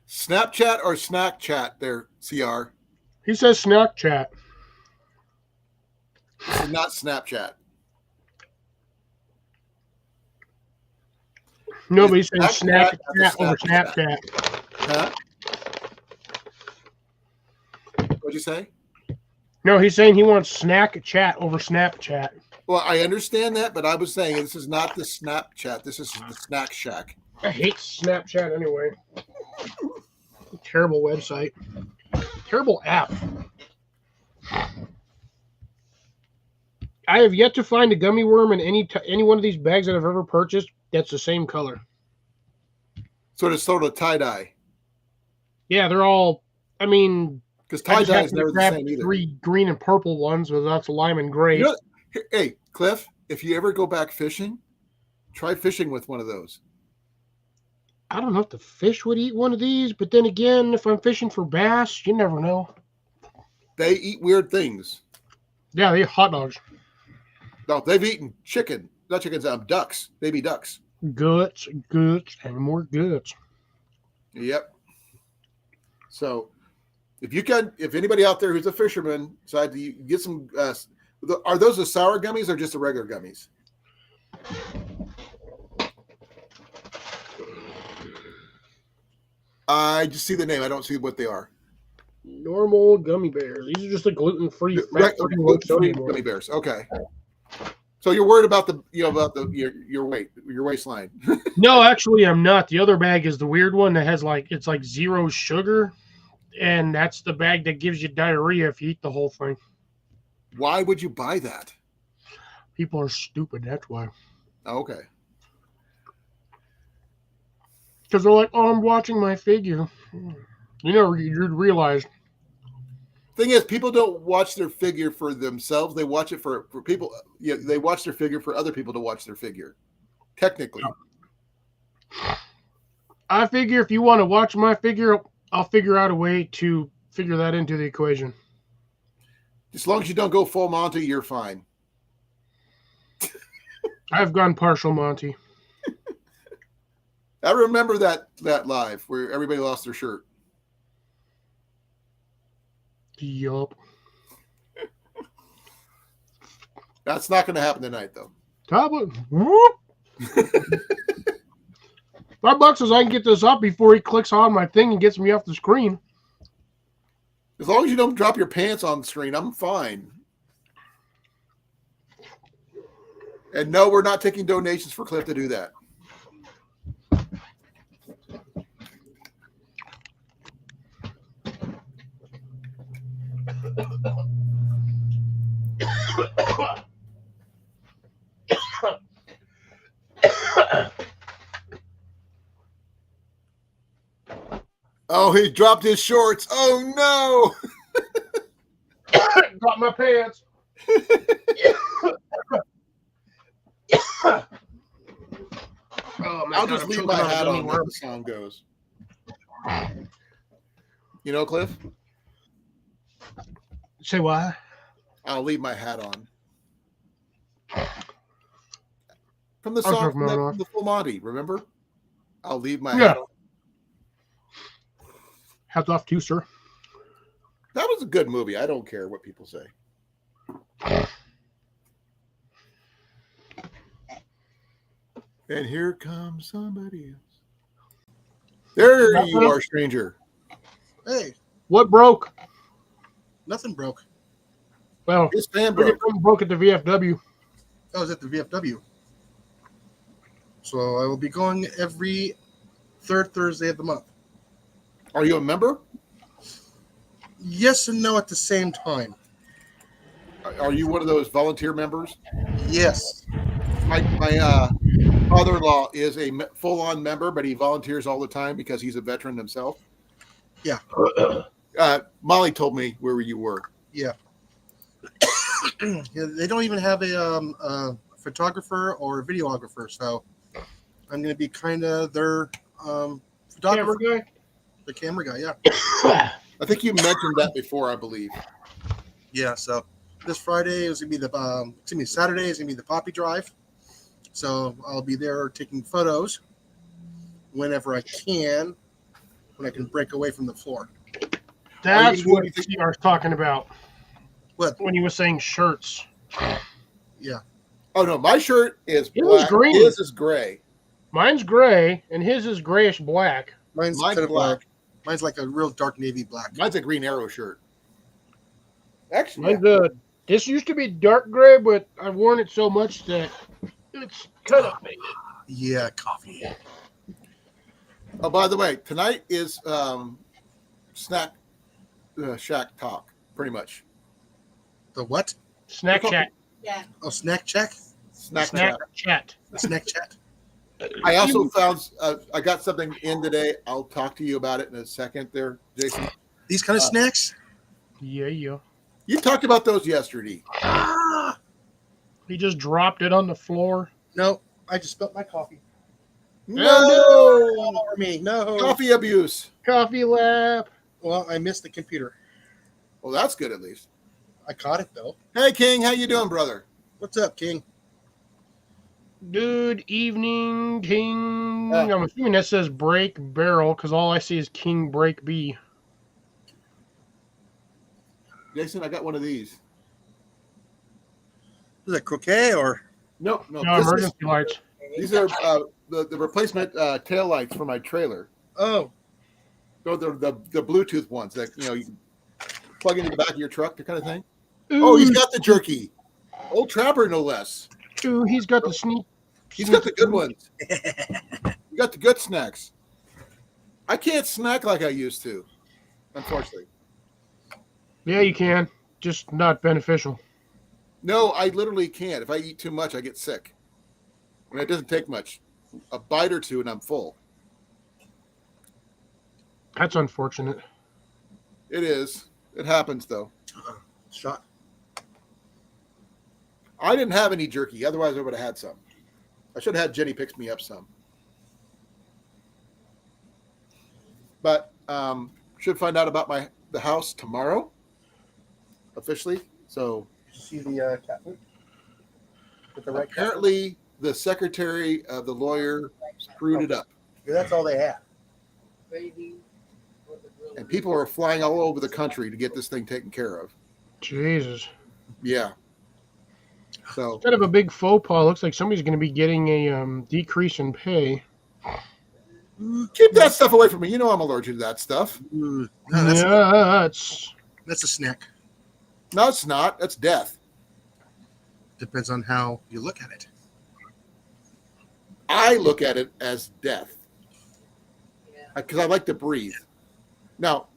Snapchat or snack chat there, CR? He says snack chat. This is not Snapchat. No, but he's saying Snack snack chat chat over Snapchat. Snapchat. Huh? What'd you say? No, he's saying he wants snack chat over Snapchat. Well, I understand that, but I was saying this is not the Snapchat. This is the Snack Shack. I hate Snapchat anyway. Terrible website. Terrible app. I have yet to find a gummy worm in any one of these bags that I've ever purchased that's the same color. Sort of tie-dye. Yeah, they're all, I mean, Because I just tie-dye happened is to never the grab same either. 3 green and purple ones with lots of lime and grape. You know, hey, Cliff, if you ever go back fishing, try fishing with one of those. I don't know if the fish would eat one of these, but then again, if I'm fishing for bass, you never know. They eat weird things. Yeah, they eat hot dogs. No, they've eaten chicken. Not chickens, ducks. Baby ducks. Guts, and more guts. Yep. So, if anybody out there who's a fisherman decide to get some, are those the sour gummies or just the regular gummies? I just see the name. I don't see what they are. Normal gummy bears. These are just the gluten-free, Gluten-free gummy bears. Okay. So you're worried about your weight, your waistline. No, actually, I'm not. The other bag is the weird one that has it's like 0 sugar, and that's the bag that gives you diarrhea if you eat the whole thing. Why would you buy that? People are stupid. That's why. Okay. Because they're like, "Oh, I'm watching my figure." You know, you'd realize. Thing is, people don't watch their figure for themselves. They watch it for people. Yeah, they watch their figure for other people to watch their figure. Technically. I figure if you want to watch my figure, I'll figure out a way to figure that into the equation. As long as you don't go full Monty, you're fine. I've gone partial Monty. I remember that live where everybody lost their shirt. Yup. That's not going to happen tonight, though. Tablet. Whoop. $5 is I can get this up before he clicks on my thing and gets me off the screen. As long as you don't drop your pants on the screen, I'm fine. And no, we're not taking donations for Cliff to do that. Oh, he dropped his shorts. Oh, no. Drop my pants. Oh, my I'll God, just I'm leave choking my on a hat gummy on worm. when the song goes. You know, Cliff? Say what? I'll leave my hat on. From the I'll song take mine from off. the Full Monty, remember? I'll leave my Yeah. hat on. Hats off to you, sir. That was a good movie. I don't care what people say. And here comes somebody else. There you are, stranger. Hey, What broke? nothing broke. Well, His fan look at broke. something broke at the VFW. I was at the VFW. So I will be going every third Thursday of the month. Are you a member? Yes and no at the same time. Are you one of those volunteer members? Yes. My father-in-law is a full-on member, but he volunteers all the time because he's a veteran himself. Yeah. Molly told me where you were. Yeah. Yeah, they don't even have a photographer or a videographer, so I'm going to be kind of their photographer, Camera guy? the camera guy. Yeah. I think you mentioned that before, I believe. Yeah. So this Friday is going to be the Saturday is going to be the Poppy Drive. So I'll be there taking photos whenever I can, when I can break away from the floor. That's doing what anything- CR was talking about. What? When he was saying shirts. Yeah. Oh no, my shirt is It was black. green. His is gray. Mine's gray, and his is grayish black. Mine's Mine's kind of black. mine's like a real dark navy black. Mine's a Green Arrow shirt. Actually, Mine's this used to be dark gray, but I've worn it so much that it's kind of faded. Yeah, coffee. oh, by the way, tonight is snack shack talk, pretty much. The what? Snack chat. Yeah. Oh, snack check? Snack Snack chat. chat. The snack chat? I also found I got something in today. I'll talk to you about it in a second there, Jason. These kind of snacks? Yeah. You talked about those yesterday. Ah! He just dropped it on the floor. No, I just spilled my coffee. No, All over me. No. coffee abuse. Coffee lap. Well, I missed the computer. Well, that's good at least. I caught it though. Hey, King, how you doing, brother? What's up, King? Good evening, King. Yeah. I'm assuming that says break barrel because all I see is King break B. Jason, I got one of these. Is that croquet or? No, No, this is- emergency lights. these are the replacement tail lights for my trailer. Oh, So the Bluetooth ones that you can plug into the back of your truck, that kind of thing. Ooh, Oh, he's got the jerky. Old Trapper, no less. ooh, he's got the sneak. He's got the good ones. You got the good snacks. I can't snack like I used to, unfortunately. Yeah, you can. Just not beneficial. No, I literally can't. If I eat too much, I get sick. And it doesn't take much. A bite or two, and I'm full. That's unfortunate. It is. It happens, though. shot. I didn't have any jerky. Otherwise, I would have had some. I should have had Jenny picks me up some. But should find out about the house tomorrow, officially. So Did you see the cat food? With the right cat food? apparently, the secretary of the lawyer screwed it up, Yeah, that's all they had. and people are flying all over the country to get this thing taken care of. Jesus. Yeah. So Instead of a big faux pas, looks like somebody's going to be getting a decrease in pay. keep that stuff away from me. You know I'm allergic to that stuff. Ooh, no, that's, that's a snack. No, it's not. That's death. Depends on how you look at it. I look at it as death because I like to breathe. Now,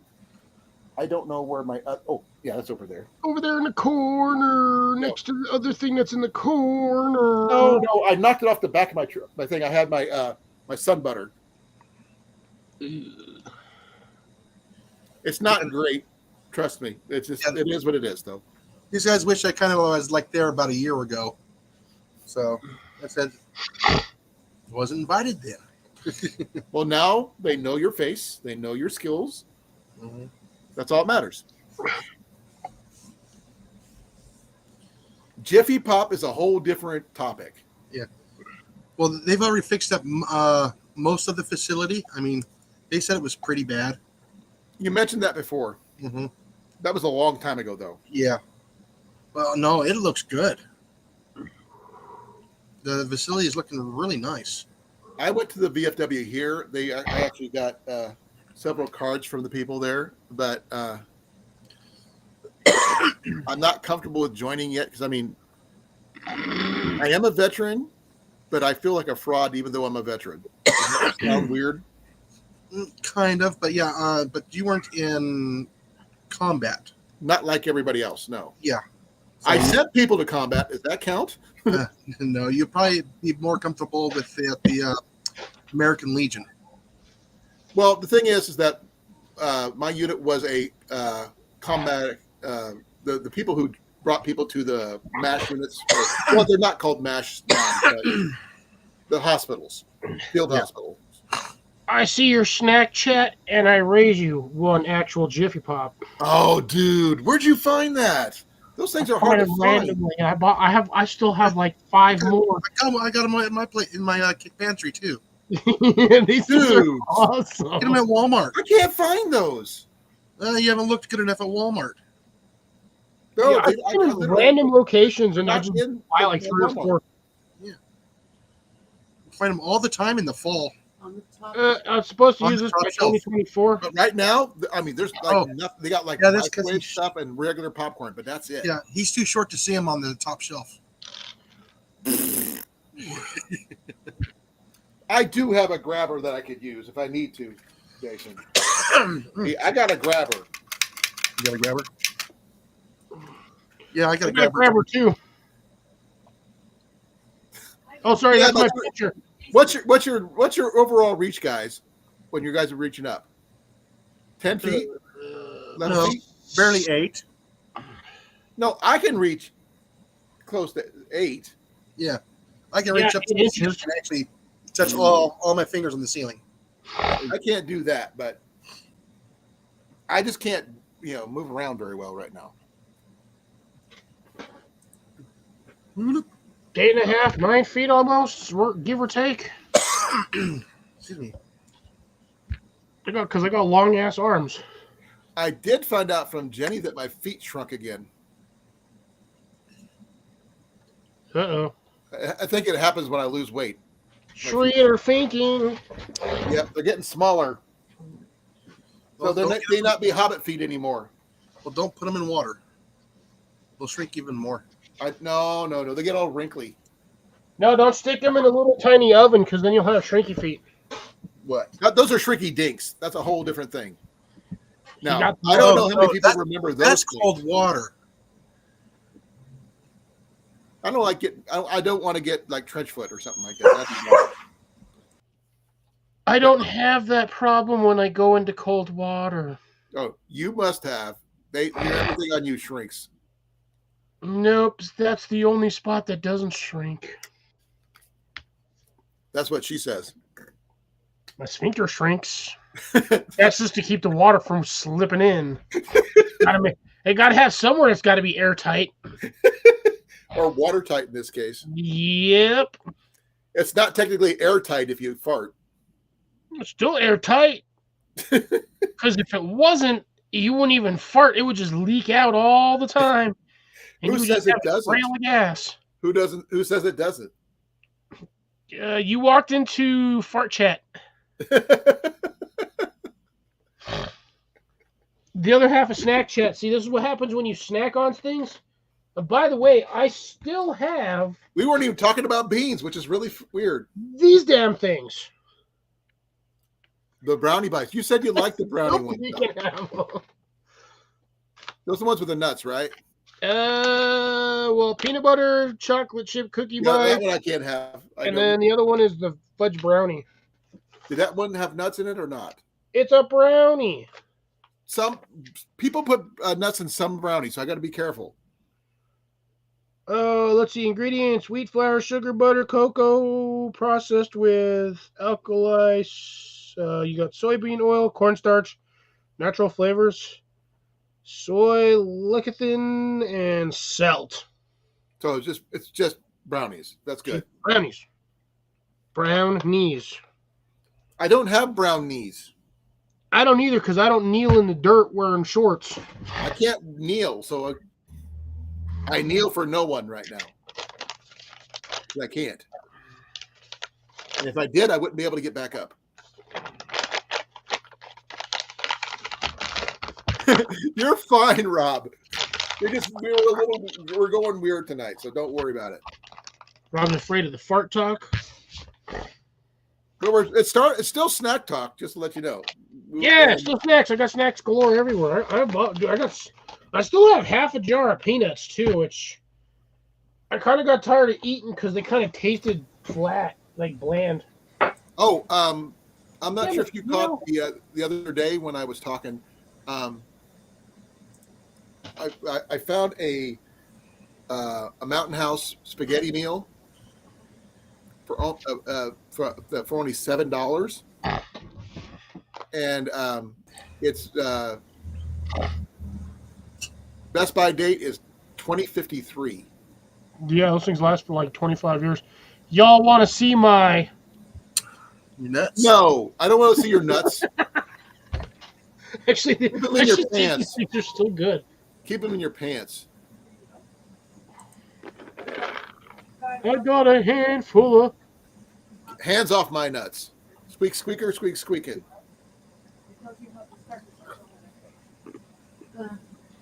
I don't know where my oh yeah, that's over there. Over there in the corner, next to the other thing that's in the corner. No, I knocked it off the back of my thing. I had my my sun butter. It's not great, trust me. It's just it is what it is, though. These guys wish I kind of was like there about a year ago. So I said, wasn't invited then. Well, now they know your face, they know your skills. Mm-hmm. That's all that matters. Jiffy Pop is a whole different topic. Well, they've already fixed up most of the facility. I mean, they said it was pretty bad. You mentioned that before. Mm-hmm. That was a long time ago, though. Yeah. Well, no, it looks good. The facility is looking really nice. I went to the VFW here. I actually got several cards from the people there, but I'm not comfortable with joining yet because, I mean, I am a veteran, but I feel like a fraud even though I'm a veteran. Does that sound weird? Kind of, but yeah. But you weren't in combat. Not like everybody else, no. Yeah. So I sent people to combat. Does that count? no, you'd probably be more comfortable with the American Legion. Well, the thing is that my unit was a combat. The people who brought people to the MASH units. Well, they're not called MASH now, but the hospitals, field hospitals. I see your snack chat, and I raise you one actual Jiffy Pop. Oh, dude, where'd you find that? Those things are hard to find. Randomly. I still have like 5 more. I got them at my plate in my pantry too. These things are Dude, awesome. Get them at Walmart. I can't find those. You haven't looked good enough at Walmart. No, Yeah, dude, I've been in random locations, and I not just in buy like the 3 or Walmart. 4. Find them all the time in the fall. On the top. I'm supposed to On use the this top by shelf. 2024. But right now, I mean, there's like nothing. They got like Yeah, that's 'cause microwave he's- stuff and regular popcorn, but that's it. Yeah, he's too short to see him on the top shelf. I do have a grabber that I could use if I need to, Jason. Hey, I got a grabber. You got a grabber? Yeah, I got I a got a grabber. grabber too. Oh, sorry, Yeah, that's my but- picture. What's your overall reach, guys? When you guys are reaching up, 10 feet, 11 No. feet. Barely 8. No, I can reach close to 8. Yeah, I can reach Yeah, up to 8 the ceiling inches. and actually touch all my fingers on the ceiling. I can't do that, but I just can't, move around very well right now. 8.5, 9 feet almost, give or take. Excuse me. Because I got long ass arms. I did find out from Jenny that my feet shrunk again. Uh-oh. I think it happens when I lose weight. Schroeder thinking. Yep, they're getting smaller. So Well, they may not be hobbit feet anymore. Well, don't put them in water. They'll shrink even more. No. They get all wrinkly. No, don't stick them in a little tiny oven because then you'll have shrinky feet. What? Those are shrinky dinks. That's a whole different thing. Now, got- I don't know how many no, people that- remember those. That's things. cold water. I don't like it. I don't want to get like trench foot or something like that. That's I don't have that problem when I go into cold water. oh, you must have. Everything on you shrinks. Nope, that's the only spot that doesn't shrink. That's what she says. My sphincter shrinks. That's just to keep the water from slipping in. Gotta have somewhere it's got to be airtight. Or watertight in this case. Yep, It's not technically airtight if you fart. it's still airtight. Because if it wasn't, you wouldn't even fart. It would just leak out all the time. And Who you would says just it have a doesn't? trail of gas. Who doesn't? Who says it doesn't? You walked into fart chat. The other half of snack chat. See, this is what happens when you snack on things. By the way, I still have We weren't even talking about beans, which is really weird. these damn things. The brownie bites. You said you liked the brownie Nope, ones. you though. can have them. Those are the ones with the nuts, right? Well, peanut butter, chocolate chip cookie Yeah, that bite, one I can't have. and then the other one is the fudge brownie. Did that one have nuts in it or not? It's a brownie. Some people put nuts in some brownies, so I got to be careful. Let's see. Ingredients: wheat flour, sugar, butter, cocoa, processed with alkali. You got soybean oil, cornstarch, natural flavors, soy lecithin, and salt. So it's just brownies. That's good. Brownies. Brown knees. I don't have brown knees. I don't either because I don't kneel in the dirt wearing shorts. I can't kneel, so I kneel for no one right now. I can't. And if I did, I wouldn't be able to get back up. You're fine, Rob. We're going weird tonight, so don't worry about it. Rob's afraid of the fart talk. But it's still snack talk, just to let you know. Yeah, still snacks. I got snacks galore everywhere. I still have half a jar of peanuts too, which I kind of got tired of eating because they kind of tasted flat, like bland. Oh, I'm not sure if you caught the other day when I was talking. I found a Mountain House spaghetti meal for only $7, and it's Best Buy date is 2053. Yeah, those things last for like 25 years. Y'all want to see my nuts? No, I don't want to see your nuts. Actually, Keep them in your pants. They're still good. Keep them in your pants. I got a handful of. Hands off my nuts. Squeak, squeaker, squeak, squeaking.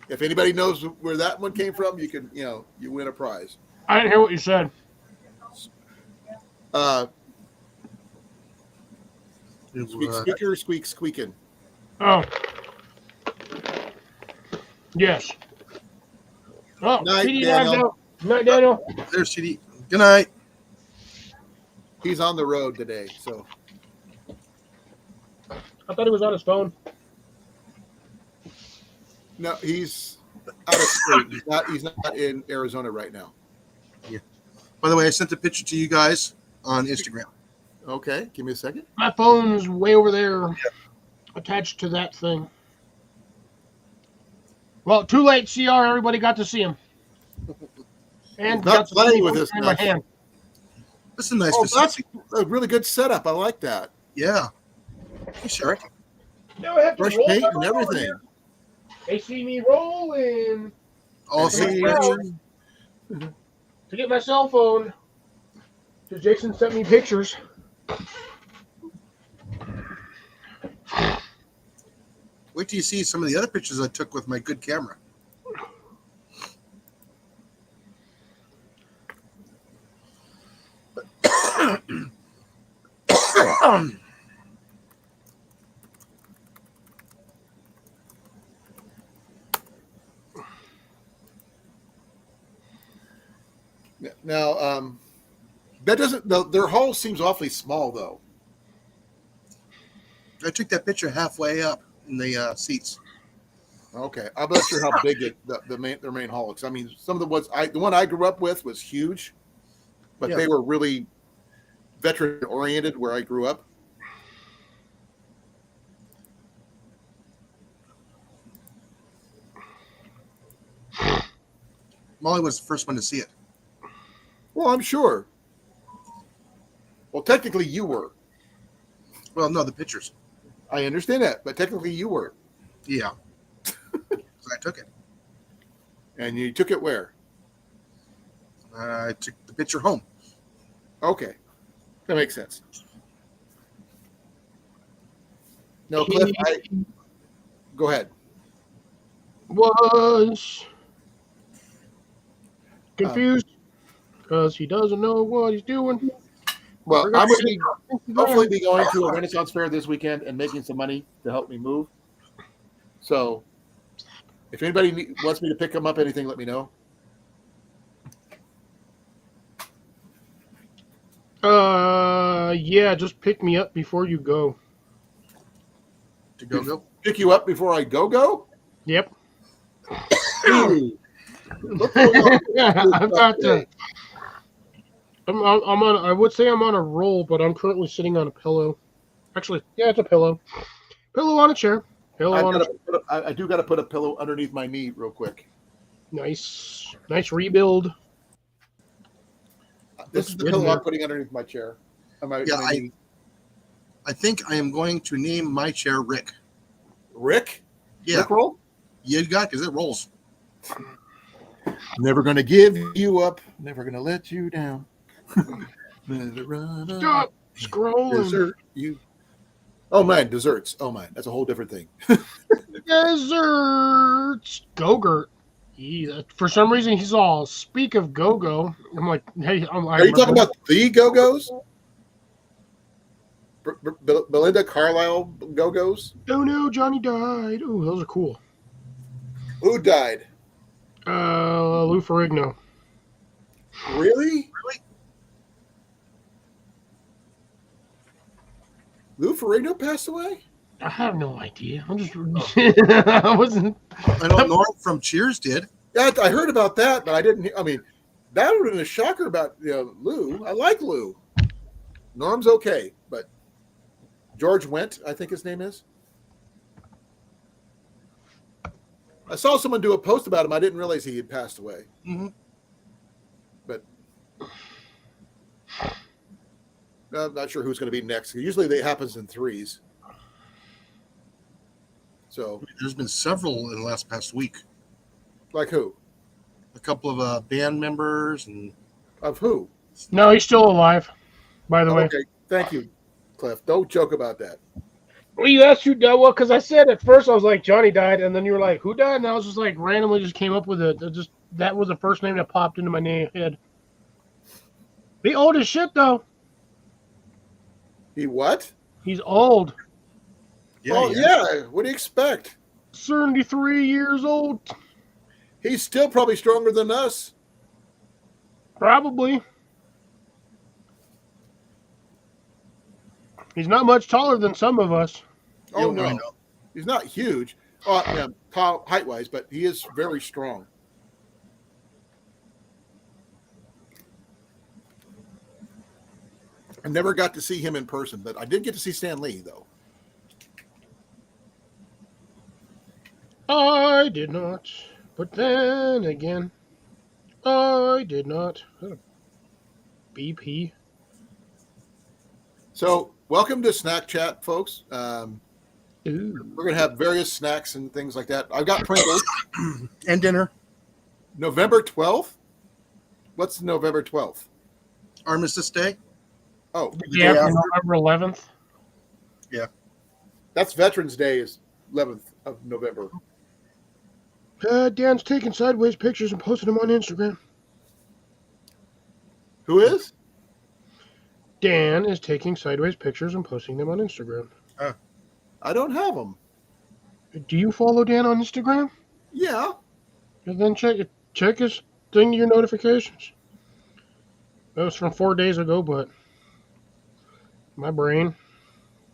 If anybody knows where that one came from, you win a prize. I didn't hear what you said. Squeak, squeaker, squeak, squeaking. Oh. Yes. Oh, Night, CD Daniel. out. Night, Daniel. There's CD. Good night. He's on the road today, so. I thought he was on his phone. No, he's out of state. He's not in Arizona right now. Yeah. By the way, I sent a picture to you guys on Instagram. Okay, give me a second. My phone's way over there, attached to that thing. Well, too late, CR. Everybody got to see him. And Not got to playing see with him his in my nuts. hand. That's a nice Oh, that's facility. a really good setup. I like that. Yeah. Hey, Sherry. No, I have to Fresh roll paint my and phone everything. here. They see me rolling All Hey. 6 pictures. to get my cell phone. So Jason sent me pictures. Wait till you see some of the other pictures I took with my good camera. Now, that doesn't. Their hole seems awfully small, though. I took that picture halfway up in the seats. Okay, I'm not sure how big their main hall is. I mean, some of the ones the one I grew up with was huge, but Yeah. they were really veteran oriented where I grew up. Molly was the first one to see it. Well, I'm sure. Well, technically you were. Well, no, the pictures. I understand that, but technically you were. Yeah. So I took it. And you took it where? I took the picture home. Okay, that makes sense. No, Cliff, go ahead. Was confused because he doesn't know what he's doing. Well, We're I'm gonna going to hopefully be going to a Renaissance fair this weekend and making some money to help me move. So, if anybody wants me to pick them up anything, let me know. Yeah, just pick me up before you go. To go. Pick you up before I go? Yep. Ooh. What's going on? I'm about to. I'm on. I would say I'm on a roll, but I'm currently sitting on a pillow. Actually, yeah, it's a pillow. Pillow on a chair. Pillow on a chair. I do got to put a pillow underneath my knee real quick. Nice rebuild. This is the good, pillow man. I'm putting underneath my chair. My Yeah, knee. I think I am going to name my chair Rick. Rick? Yeah, Rick roll? you got because it rolls. Never gonna give you up. Never gonna let you down. Never run away. Stop scrolling. Dessert. You. Oh man, desserts. Oh man, that's a whole different thing. Desserts. Go-Gurt. For some reason, he's all, speak of go-go. I'm like, hey, Are you talking about the Go-Go's? Belinda Carlisle Go-Go's? Oh no, Johnny died. Oh, those are cool. Who died? Lou Ferrigno. Really? Really? Lou Ferrigno passed away? I have no idea. I'm just. I wasn't. I know Norm from Cheers did. Yeah, I heard about that, but I didn't. I mean, that would have been a shocker about Lou. I like Lou. Norm's okay, but George Wendt, I think his name is. I saw someone do a post about him. I didn't realize he had passed away. Mm-hmm. But I'm not sure who's going to be next. Usually that happens in threes. So, There's been several in the last past week. like who? A couple of band members and Of who? No, he's still alive, by the way. Okay, thank you, Cliff. Don't joke about that. Well, you asked who died. Well, because I said at first I was like, Johnny died, and then you were like, who died? And I was just like, randomly just came up with it. That was the first name that popped into my head. He old as shit, though. He what? He's old. Yeah. What do you expect? 73 years old. He's still probably stronger than us. Probably. He's not much taller than some of us. Oh Yeah, I no, know. he's not huge, tall height wise, but he is very strong. I never got to see him in person, but I did get to see Stan Lee though. I did not. But then again, I did not. BP. So, welcome to Snack Chat, folks. Ooh. We're gonna have various snacks and things like that. I've got Pringles. And dinner. November 12th. What's November 12th? Armistice Day. Oh, day Yeah, after. November 11th. that's Veterans Day is 11th of November. Dan's taking sideways pictures and posting them on Instagram. Who is? Dan is taking sideways pictures and posting them on Instagram. I don't have them. Do you follow Dan on Instagram? Yeah. And then check his thing, your notifications. That was from 4 days ago, but my brain.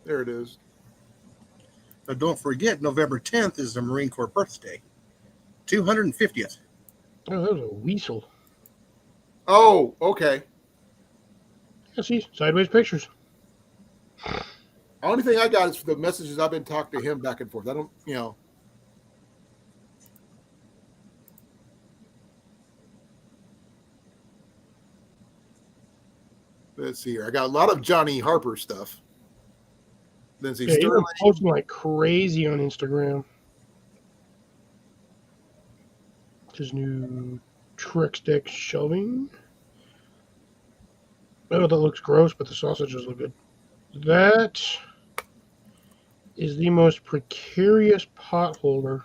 There it is. But don't forget, November 10th is the Marine Corps birthday. 250th. Oh, that was a weasel. Oh, okay. Yeah, see, sideways pictures. Only thing I got is the messages I've been talking to him back and forth. I don't, Let's see here. I got a lot of Johnny Harper stuff. Lindsay Yeah, he's Sterling. been posting like crazy on Instagram. His new trick stick shelving. Oh, that looks gross, but the sausages look good. That is the most precarious pot holder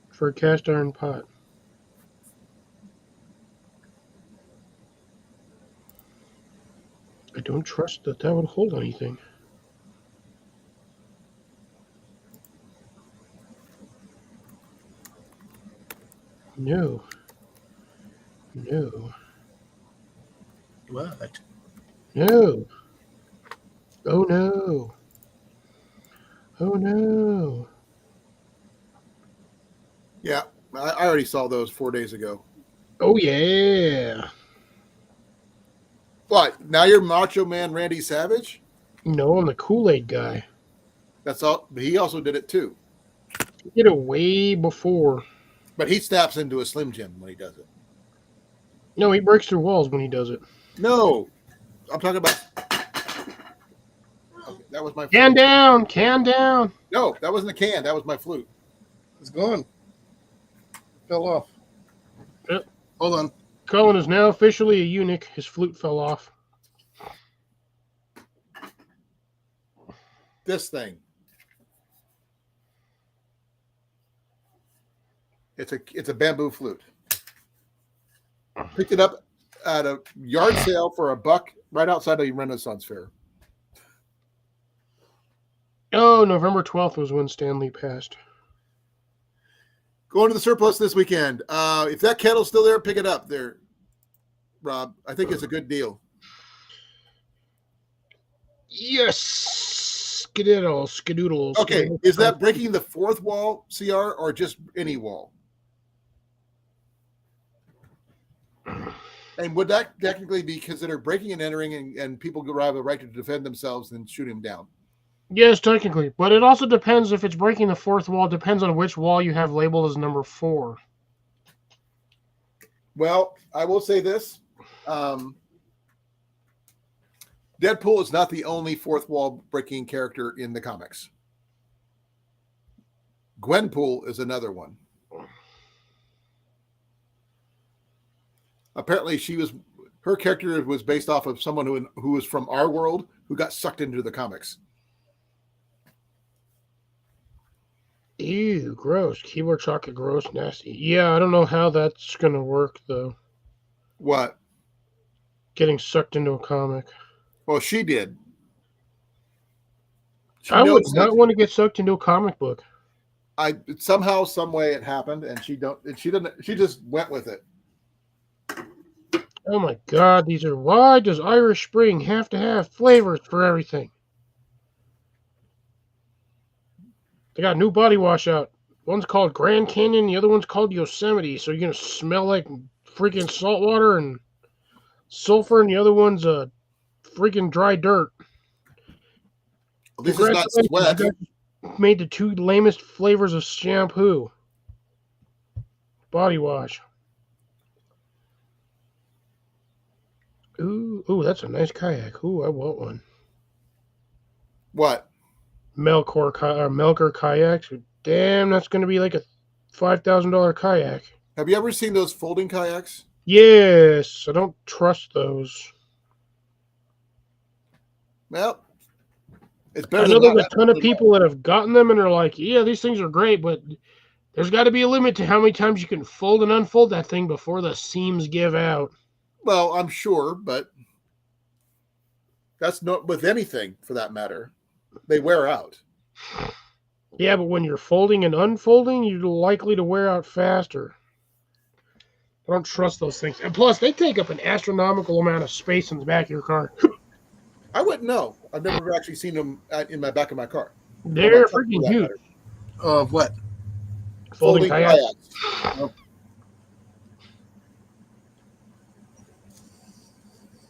for a cast iron pot. I don't trust that would hold anything. No. No. What? No. Oh no. Oh no. Yeah, I already saw those 4 days ago. Oh yeah. What? Now you're Macho Man Randy Savage? No, I'm the Kool-Aid guy. That's all. But he also did it too. He did it way before. But he snaps into a Slim Jim when he does it. No, he breaks through walls when he does it. No, I'm talking about. Okay, That was my Can flute. down, can down. No, that wasn't a can. That was my flute. It's gone. Fell off. Yep. Hold on. Colan is now officially a eunuch. His flute fell off. This thing. It's a bamboo flute. Picked it up at a yard sale for $1 right outside of the Renaissance Fair. Oh, November 12th was when Stanley passed. Going to the surplus this weekend. If that kettle's still there, pick it up there, Rob. I think it's a good deal. Yes. Skedoodles. Okay, is that breaking the fourth wall, CR, or just any wall? And would that technically be considered breaking and entering, and people could have the right to defend themselves and shoot him down? Yes, technically. But it also depends if it's breaking the fourth wall. Depends on which wall you have labeled as number 4. Well, I will say this. Deadpool is not the only fourth wall breaking character in the comics. Gwenpool is another one. Apparently, her character was based off of someone who was from our world who got sucked into the comics. Ew, gross. Keyboard chocolate, gross, nasty. Yeah, I don't know how that's going to work, though. What? Getting sucked into a comic. Well, she did. I would not want to get sucked into a comic book. Somehow, some way it happened, and she just went with it. Oh my God, why does Irish Spring have to have flavors for everything? They got a new body wash out. One's called Grand Canyon, the other one's called Yosemite. So you're going to smell like freaking salt water and sulfur, and the other one's freaking dry dirt. At least it's not sweat. You guys made the 2 lamest flavors of shampoo. Body wash. Ooh, that's a nice kayak. Ooh, I want one. What? Melker kayaks. Damn, that's going to be like a $5,000 kayak. Have you ever seen those folding kayaks? Yes, I don't trust those. Well, it's better. I know there's a ton of people that have gotten them and are like, yeah, these things are great, but there's got to be a limit to how many times you can fold and unfold that thing before the seams give out. Well, I'm sure, but that's not with anything for that matter. They wear out. Yeah, but when you're folding and unfolding, you're likely to wear out faster. I don't trust those things. And plus, they take up an astronomical amount of space in the back of your car. I wouldn't know. I've never actually seen them in my back of my car. They're freaking huge. Of what? Folding kayaks. Oh.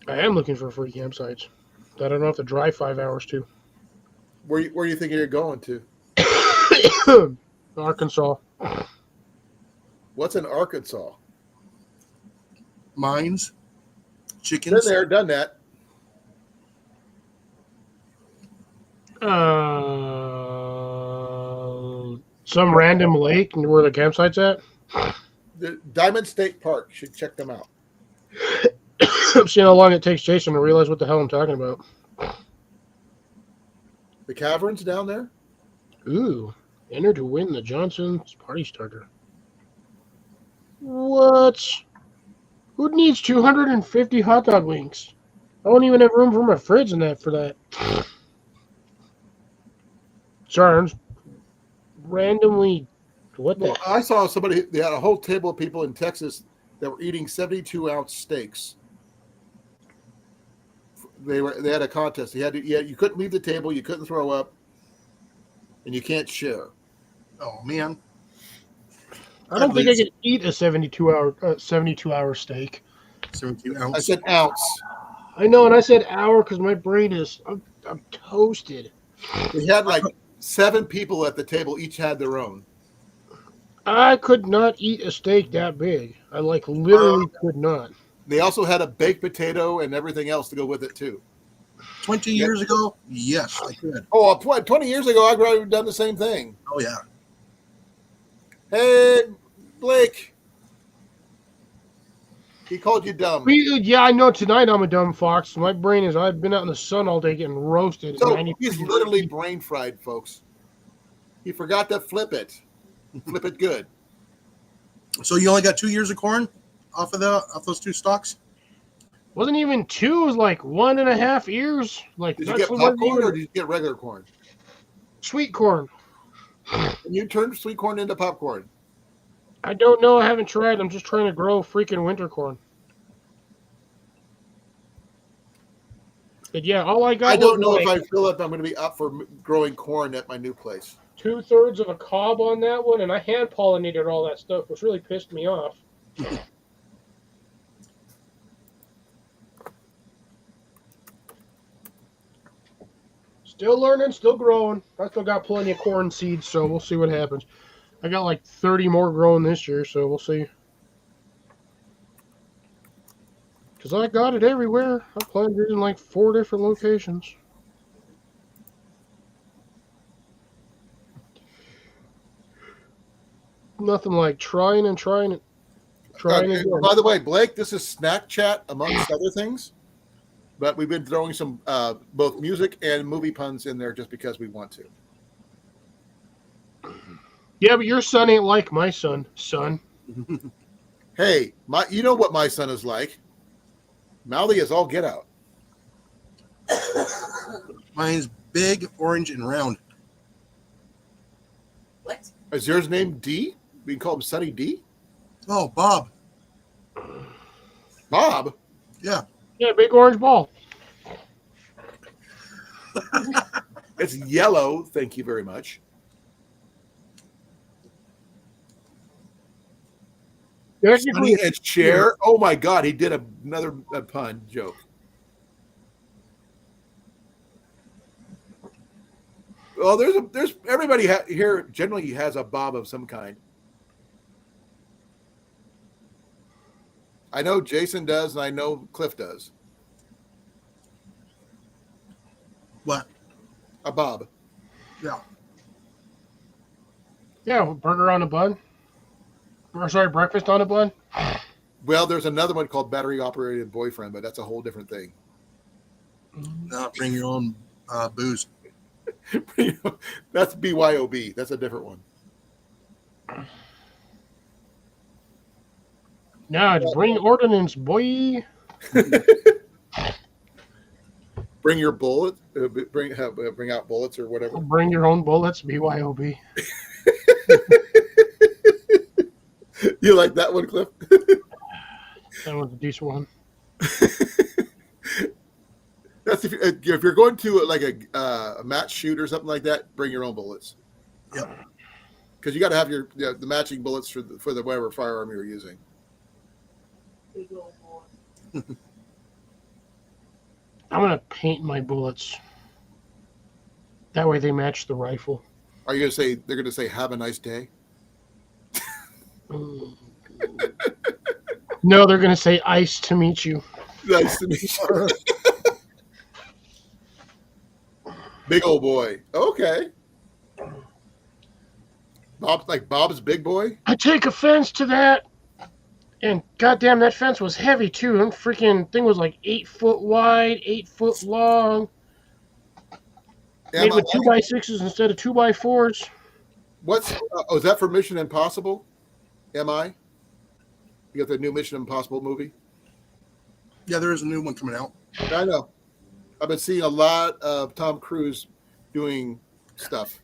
I am looking for free campsites that I don't have to drive 5 hours to. Where do you think you're going to? Arkansas. What's in Arkansas? Mines. Chickens. Been there, done that. Some random lake where the campsite's at. The Diamond State Park. Should check them out. I'm seeing how long it takes Jason to realize what the hell I'm talking about. The caverns down there? Ooh. Enter to win the Johnson's Party Starter. What? Who needs 250 hot dog wings? I don't even have room for my fridge in that for that. Sorry, I'm just randomly. What the? Well, I saw somebody. They had a whole table of people in Texas that were eating 72-ounce steaks. They had a contest. You couldn't leave the table. You couldn't throw up, and you can't share. Oh man. I don't think I could eat a 72-hour steak. 72 ounce. I said ounce. I know, and I said hour because my brain is I'm toasted. We had like 7 people at the table. Each had their own. I could not eat a steak that big. I literally could not. They also had a baked potato and everything else to go with it too. 20 years ago, yes, I could. Oh, 20 years ago, I would have done the same thing. Oh, yeah. Hey, Blake. He called you dumb. Yeah, I know. Tonight I'm a dumb fox. My brain is. I've been out in the sun all day getting roasted. So 90 he's literally brain fried, folks. He forgot to flip it. Flip it good. So you only got 2 years of corn off those two stalks? Wasn't even 2. It was like 1.5 years. Like Did you get popcorn or did you get regular corn? Sweet corn. And you turned sweet corn into popcorn. I don't know. I haven't tried. I'm just trying to grow freaking winter corn. But yeah, all I got. I don't know was if like I feel like I'm going to be up for growing corn at my new place. 2/3 of a cob on that one, and I hand pollinated all that stuff, which really pissed me off. Still learning, still growing. I still got plenty of corn seeds, so we'll see what happens. I got like 30 more growing this year, so we'll see. Because I got it everywhere. I planted it in like 4 different locations. Nothing like trying and trying it. Trying again. By the way, Blake, this is Snack Chat amongst other things. But we've been throwing some both music and movie puns in there just because we want to. Yeah, but your son ain't like my son. Hey, you know what my son is like. Mouthy is all get out. Mine's big, orange, and round. What? Is yours named D? We can call him Sonny D? Oh, Bob. Bob? Yeah. Yeah, big orange ball. It's yellow. Thank you very much. Sonny and Cher. Oh my God, he did another pun joke. Well, there's everybody here generally has a Bob of some kind. I know Jason does, and I know Cliff does. What? A Bob. Yeah. Yeah, burger on a bun. Or sorry, breakfast on a bun. Well, there's another one called battery operated boyfriend, but that's a whole different thing. Bring your own booze. That's BYOB. That's a different one. Nah, bring ordnance, boy. Bring your bullet. Bring out bullets or whatever. Bring your own bullets, BYOB. You like that one, Cliff? That was a decent one. That's if you're going to like a match shoot or something like that. Bring your own bullets. Yep. Because you got to have the matching bullets for the whatever firearm you're using. I'm gonna paint my bullets. That way they match the rifle. Are you gonna say they're gonna say "Have a nice day"? No, they're gonna say "Ice to meet you." Nice to meet you. Big old boy. Okay. Bob's big boy. I take offense to that. And goddamn, that fence was heavy too. That freaking thing was like 8 foot wide, 8 foot long. Made with 2x6s instead of 2x4s. What's is that for Mission Impossible? Am I? You got the new Mission Impossible movie? Yeah, there is a new one coming out. I know. I've been seeing a lot of Tom Cruise doing stuff.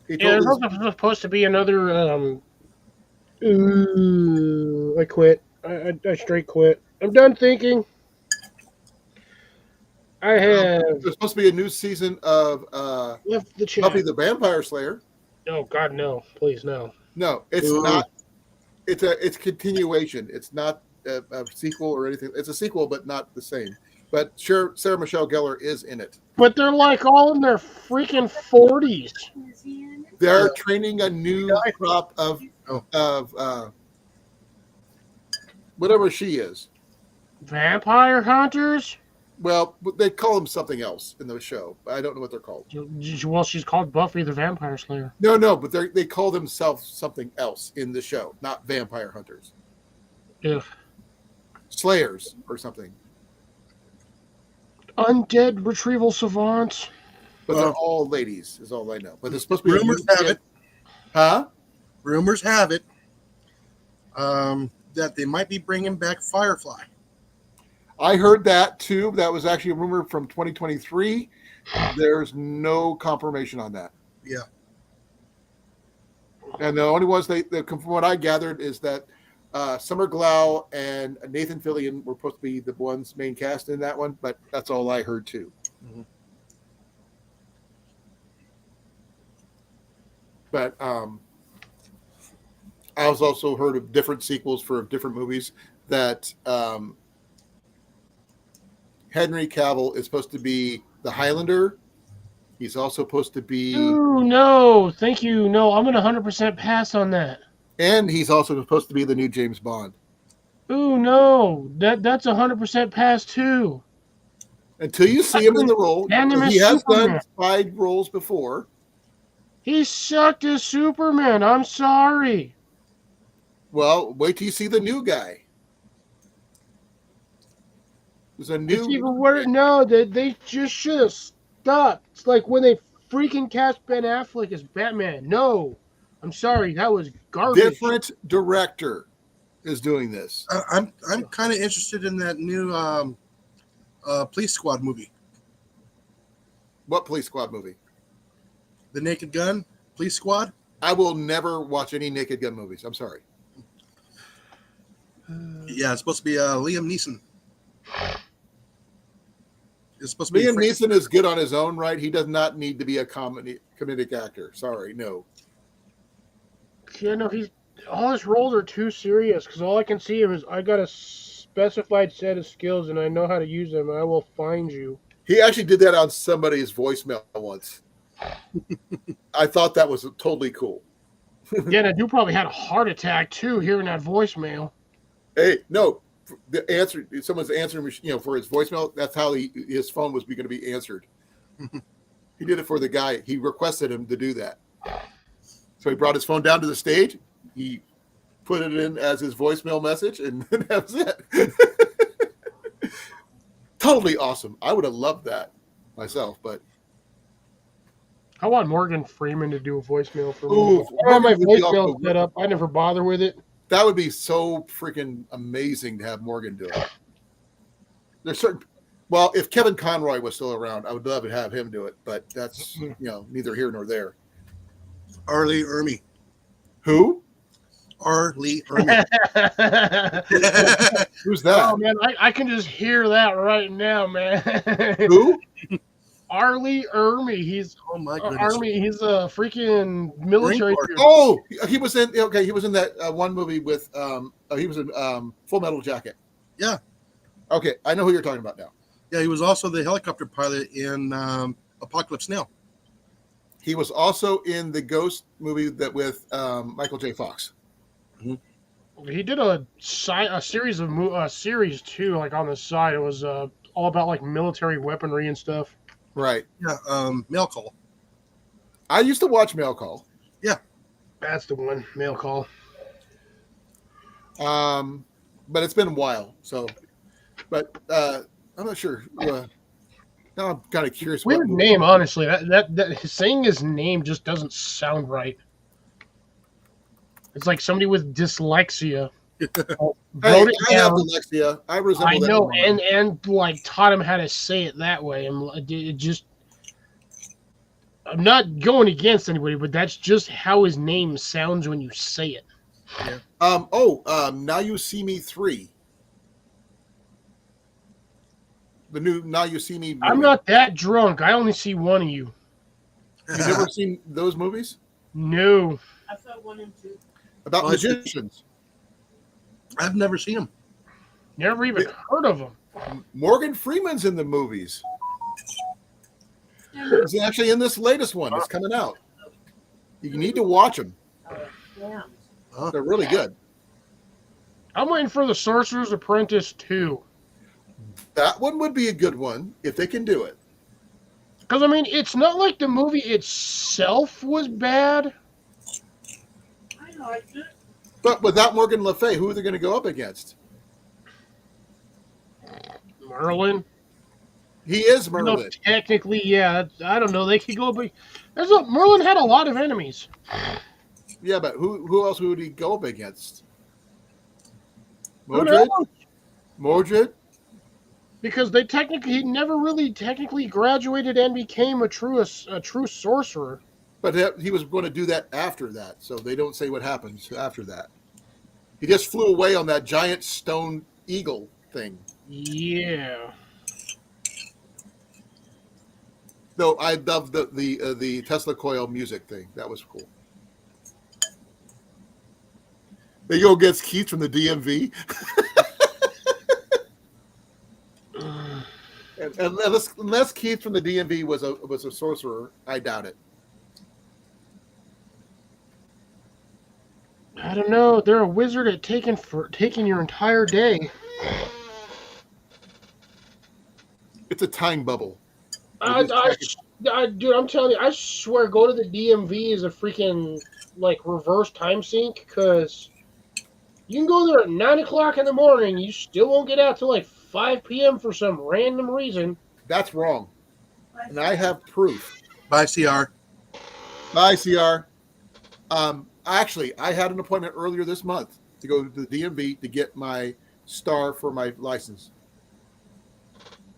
There's also supposed to be another. I quit. I straight quit. I'm done thinking. I have. There's supposed to be a new season of left the chat. Buffy the Vampire Slayer. Oh God, no! Please, no. No, it's not. It's continuation. It's not a sequel or anything. It's a sequel, but not the same. But sure, Sarah Michelle Gellar is in it. But they're like all in their freaking 40s. They're training a new crop of whatever she is. Vampire hunters? Well, they call him something else in the show. I don't know what they're called. Well, she's called Buffy the Vampire Slayer. No, but they call themselves something else in the show, not vampire hunters. Ugh. Slayers or something. Undead retrieval savants. But they're all ladies, is all I know. But there's supposed to be rumors have it. Huh? Rumors have it that they might be bringing back Firefly. I heard that too. That was actually a rumor from 2023. There's no confirmation on that. Yeah. And the only ones from what I gathered is that Summer Glau and Nathan Fillion were supposed to be the ones main cast in that one, but that's all I heard too. Mm-hmm. But I was also heard of different sequels for different movies that Henry Cavill is supposed to be the Highlander. He's also supposed to be... Ooh, no. Thank you. No, I'm going to 100% pass on that. And he's also supposed to be the new James Bond. Ooh, no. That's 100% pass, too. Until you see him in the role. He has done side roles before. He sucked as Superman. I'm sorry. Well, wait till you see the new guy. There's a new... It's even worse. No, they just should have stopped. It's like when they freaking cast Ben Affleck as Batman. No. I'm sorry. That was garbage. Different director is doing this. I'm kind of interested in that new Police Squad movie. What Police Squad movie? The Naked Gun Police Squad. I will never watch any Naked Gun movies. I'm sorry. Yeah, it's supposed to be Liam Neeson. It's supposed to be Liam Neeson is good on his own right. He does not need to be a comedic actor. Sorry, no. Yeah, no, all his roles are too serious because all I can see him is I got a specified set of skills and I know how to use them and I will find you. He actually did that on somebody's voicemail once. I thought that was totally cool. Yeah, and you probably had a heart attack too hearing that voicemail. Hey, no, the answer. Someone's answering, for his voicemail. That's how his phone was going to be answered. He did it for the guy. He requested him to do that. So he brought his phone down to the stage. He put it in as his voicemail message, and that was it. Totally awesome. I would have loved that myself, but I want Morgan Freeman to do a voicemail for Ooh, me. I have my Morgan would be voicemail awesome. set up. I never bother with it. that would be so freaking amazing to have Morgan do it. There's certain. Well, if Kevin Conroy was still around, I would love to have him do it, but that's neither here nor there. Arlie Ermy. Who? Arlie Ermy. Who's that? Oh man, I can just hear that right now, man. Who? Arlie Ermy. He's Oh my goodness. Army. He's a freaking military. Corps. Oh, he was in. Okay, he was in that one movie with. He was in Full Metal Jacket. Yeah. Okay, I know who you're talking about now. Yeah, he was also the helicopter pilot in Apocalypse Now. He was also in the Ghost movie with Michael J. Fox. He did a series of series too, like on the side. It was all about like military weaponry and stuff. Right. Yeah, Mail Call. I used to watch Mail Call. That's the one. Mail Call. But it's been a while. So, but I'm not sure. Now I'm kind of curious. Weird name, honestly. That saying his name just doesn't sound right. It's like somebody with dyslexia. Hey, Wrote it I have down. dyslexia. I resemble I that know, woman. and like taught him how to say it that way. And it just, I'm not going against anybody, but that's just how his name sounds when you say it. Now You See Me 3. The new Now You See Me movie. I'm not that drunk. I only see one of you. You've never seen those movies? No. I saw 1 and 2. About Oh, I see. magicians. I've never seen him. Never even heard of him. Morgan Freeman's in the movies. He's actually in this latest one that's coming out. You need to watch them. Yeah. They're really good. I'm waiting for The Sorcerer's Apprentice 2. That one would be a good one if they can do it. Because, I mean, it's not like the movie itself was bad. I liked it. But without Morgan Le Fay, who are they going to go up against? Merlin. He is You know, Merlin. technically, yeah. I don't know. They could go, but Merlin had a lot of enemies. Yeah, but who else would he go up against? Who knows? Mordred? Because he never really technically graduated and became a true sorcerer. But he was going to do that after that, so they don't say what happens after that. He just flew away on that giant stone eagle thing. Yeah. Though I love the Tesla coil music thing. That was cool. They go against Keith from the DMV. And unless Keith from the DMV was a sorcerer, I doubt it. I don't know. They're a wizard at taking your entire day. It's a time bubble. Dude, I'm telling you, I swear, go to the DMV is a freaking reverse time sink, because you can go there at 9 o'clock in the morning. You still won't get out till 5 p.m. for some random reason. That's wrong, and I have proof. Bye, CR. Bye, CR. Actually, I had an appointment earlier this month to go to the DMV to get my star for my license.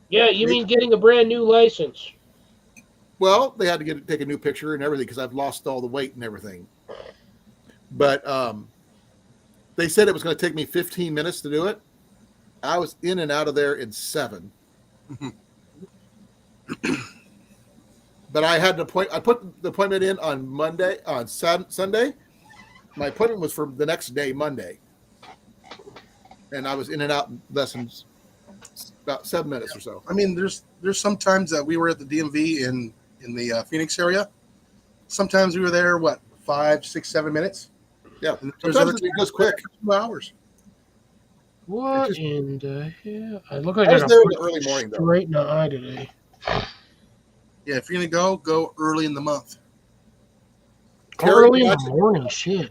Yeah, you mean getting a brand new license? Well, they had to take a new picture and everything because I've lost all the weight and everything. But they said it was going to take me 15 minutes to do it. I was in and out of there in 7. But I had an appointment. I put the appointment in on Sunday. My appointment was for the next day, Monday. And I was in and out in less than about 7 minutes or so. I mean, there's some times that we were at the DMV in the Phoenix area. Sometimes we were there, 5, 6, 7 minutes? Yeah. And there's Sometimes it goes quick. 2 hours. What in the hell? I look like I was got there a in the early morning, though. straight in the eye today. Yeah, if you're going to go early in the month. Early in the morning, shit.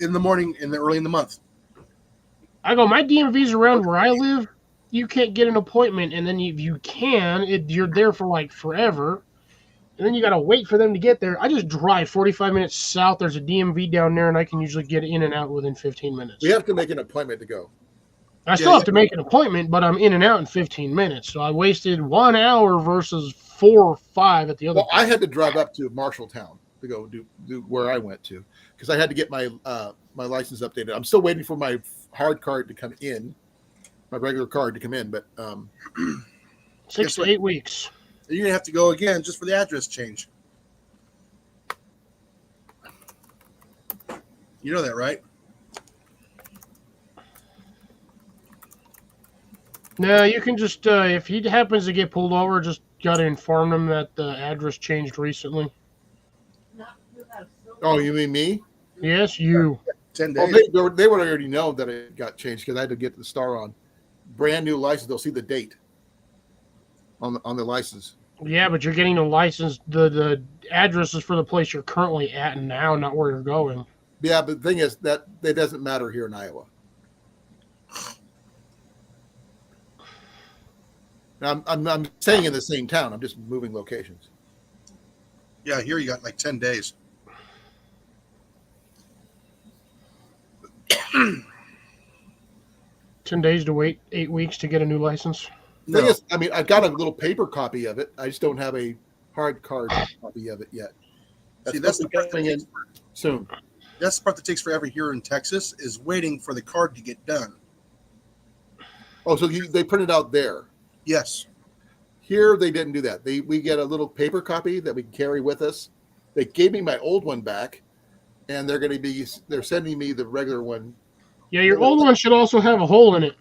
In the morning, early in the month. I go, my DMV's around where I live. You can't get an appointment, and then if you can, you're there for forever. And then you got to wait for them to get there. I just drive 45 minutes south. There's a DMV down there, and I can usually get in and out within 15 minutes. We have to make an appointment to go. I still have to make an appointment, but I'm in and out in 15 minutes. So I wasted 1 hour versus 4 or 5 at the other. Well, I had to drive up to Marshalltown to go do where I went to because I had to get my my license updated. I'm still waiting for my hard card to come in, my regular card to come in, but 6 to 8 weeks. You're going to have to go again just for the address change. You know that, right? No, you can just, if he happens to get pulled over, just got to inform them that the address changed recently. Not you have so oh, you mean me? Yes, you. 10 Oh, days. they would already know that it got changed because I had to get the star on. Brand new license. They'll see the date on the license. Yeah, but you're getting a license. The address is for the place you're currently at now, not where you're going. Yeah, but the thing is that it doesn't matter here in Iowa. I'm staying in the same town. I'm just moving locations. Yeah, here you got 10 days. 10 days to wait, 8 weeks to get a new license. Thing is, I mean, I've got a little paper copy of it. I just don't have a hard card copy of it yet. That's the part coming in soon. That's the part that takes forever here in Texas is waiting for the card to get done. Oh, so they printed out there. Yes. Here they didn't do that. We get a little paper copy that we can carry with us. They gave me my old one back, and they're sending me the regular one. Yeah, your old one should also have a hole in it.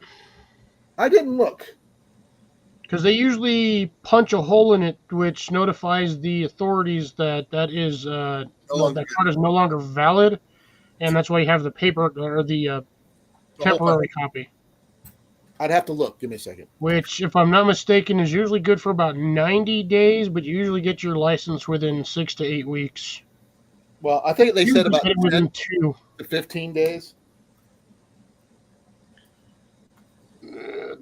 I didn't look. Because they usually punch a hole in it, which notifies the authorities that that card is no longer valid, and that's why you have the paper or the temporary copy. I'd have to look. Give me a second. which, if I'm not mistaken, is usually good for about 90 days, but you usually get your license within 6 to 8 weeks. Well, I think they You said usually about get it 10 within 2. to 15 days.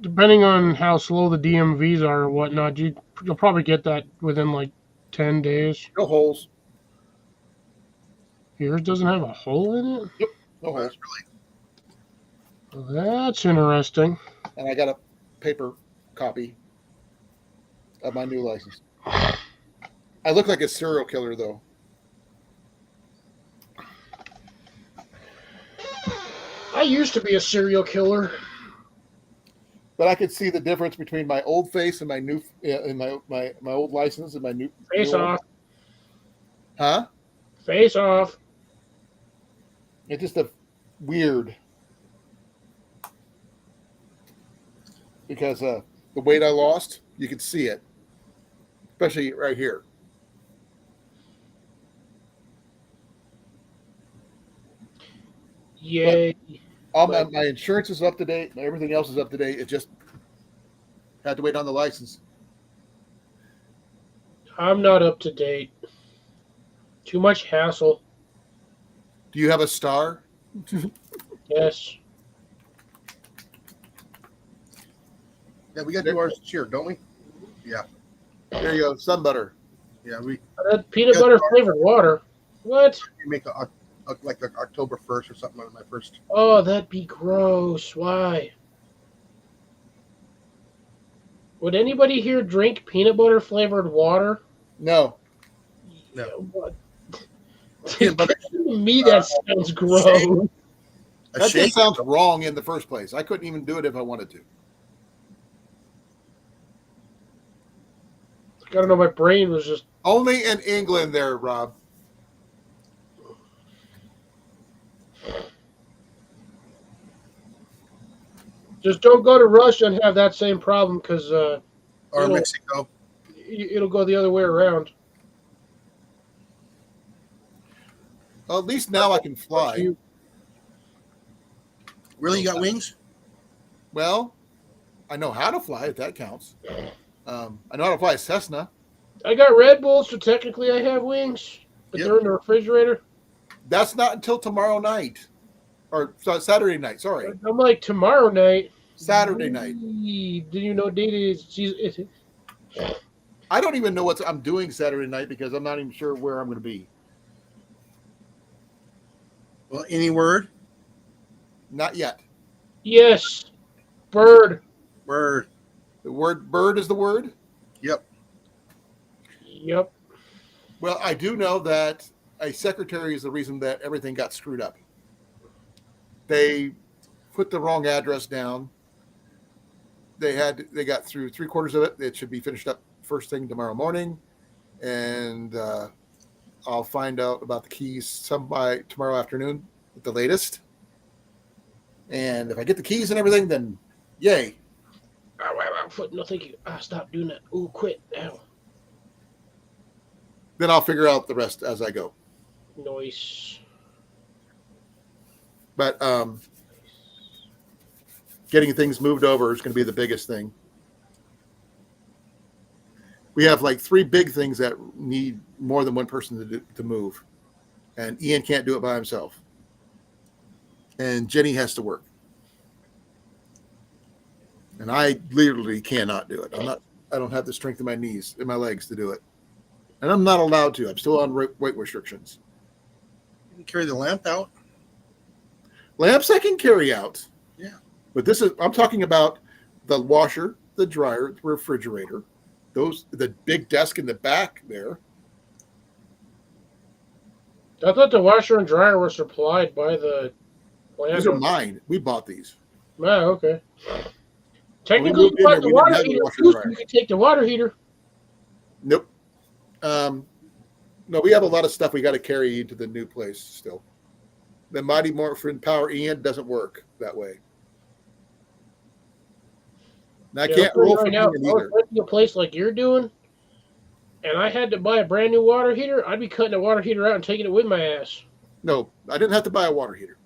Depending on how slow the DMVs are or whatnot, you'll probably get that within like 10 days. No holes. Yours doesn't have a hole in it? No holes. Well, that's interesting. And I got a paper copy of my new license. I look like a serial killer, though. I used to be a serial killer. But I could see the difference between my old face and my new, and my old license and my new Face new off. Huh? Face off. It's just a weird because the weight I lost, you could see it, especially right here. Yay. All my insurance is up to date. Everything else is up to date. It just had to wait on the license. I'm not up to date. Too much hassle. Do you have a star? Yes. Yeah, we got to do ours this year, don't we? Yeah. There you go. Sun butter. Yeah, we That peanut butter flavored water. What? make like October 1st or something on my first. Oh, that'd be gross. Why? Would anybody here drink peanut butter flavored water? No. No. What? Peanut butter. To me, that sounds gross. A That shake. just sounds wrong in the first place. I couldn't even do it if I wanted to. I don't know. My brain was just. Only in England there, Rob. Just don't go to Russia and have that same problem because Or It'll- Mexico. it'll go the other way around. Well, at least now I can fly. You- Really, you got wings? Well, I know how to fly, if that counts. I know how to fly a Cessna. I got Red Bulls, so technically I have wings, but Yep. they're in the refrigerator. That's not until tomorrow night. Or Saturday night, sorry. I'm like, tomorrow night. Saturday night. Do you know date is? I don't even know what I'm doing Saturday night because I'm not even sure where I'm going to be. Well, any word? Not yet. Yes, bird. Word. The word bird is the word. Yep. Yep. Well, I do know that a secretary is the reason that everything got screwed up. They put the wrong address down. They got through 3/4 of it. It should be finished up first thing tomorrow morning, and I'll find out about the keys some by tomorrow afternoon at the latest. And if I get the keys and everything, then yay. Ow, foot. No, thank you. Stop doing that. Ooh, quit. Ow. Then I'll figure out the rest as I go. Noise. But getting things moved over is going to be the biggest thing. We have like 3 big things that need more than one person to move. And Ian can't do it by himself. And Jenny has to work. And I literally cannot do it. I don't have the strength in my knees and my legs to do it. And I'm not allowed to. I'm still on weight restrictions. You can carry the lamp out. Lamps I can carry out. Yeah. But I'm talking about the washer, the dryer, the refrigerator, the big desk in the back there. I thought the washer and dryer were supplied by the plant. These are mine. We bought these. Oh, okay. Technically, moved in you there, the we water didn't have the heater. washer and dryer. You can take the water heater. Nope. No, we have a lot of stuff we got to carry into the new place still. The Mighty Morphin Power Ian doesn't work that way. And I Yeah, can't I'll tell you roll right from now, Ian if I was either. renting a place like you're doing, and I had to buy a brand new water heater, I'd be cutting the water heater out and taking it with my ass. No, I didn't have to buy a water heater.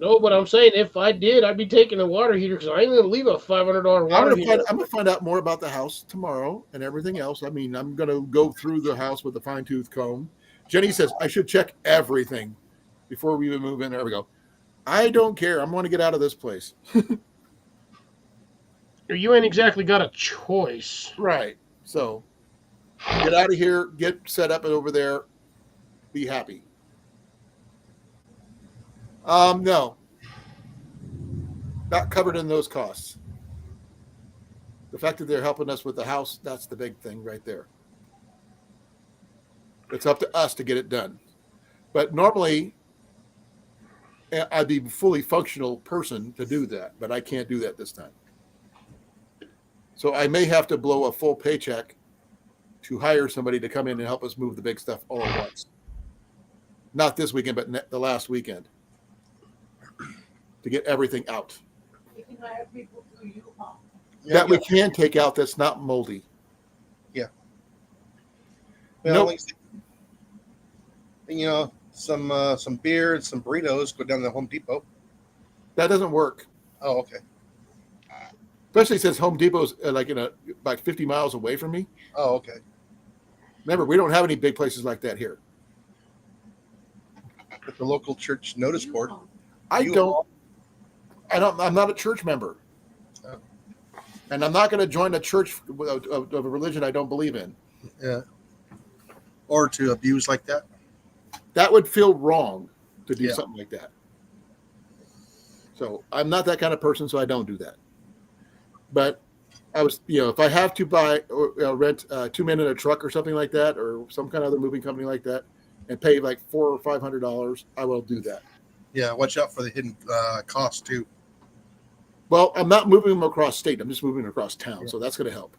No, but I'm saying if I did, I'd be taking a water heater because I ain't gonna leave a $500 water heater. I'm gonna find out more about the house tomorrow and everything else. I mean, I'm gonna go through the house with a fine tooth comb. Jenny says I should check everything before we even move in. There we go. I don't care. I'm going to get out of this place. You ain't exactly got a choice. Right. So get out of here. Get set up over there. Be happy. No, not covered in those costs. The fact that they're helping us with the house, that's the big thing right there. It's up to us to get it done. But normally, I'd be a fully functional person to do that, but I can't do that this time. So I may have to blow a full paycheck to hire somebody to come in and help us move the big stuff all at once. Not this weekend, but the last weekend. To get everything out. You can hire people through you, huh? That we can take out that's not moldy. Yeah. Nope. Like, you know, some beer and some burritos. Go down to the Home Depot. That doesn't work. Oh, okay. Especially since Home Depot's like 50 miles away from me. Oh, okay. Remember, we don't have any big places like that here. With the local church notice board. I'm not a church member. Oh. And I'm not going to join a church of a religion I don't believe in. Yeah. Or to abuse like that. That would feel wrong to do Yeah. something like that. So I'm not that kind of person, so I don't do that. But I was, if I have to buy or rent 2 men in a truck or something like that, or some kind of other moving company like that, and pay like $400 or $500, I will do that. Yeah, watch out for the hidden cost too. Well, I'm not moving them across state. I'm just moving them across town, Yeah. so that's going to help.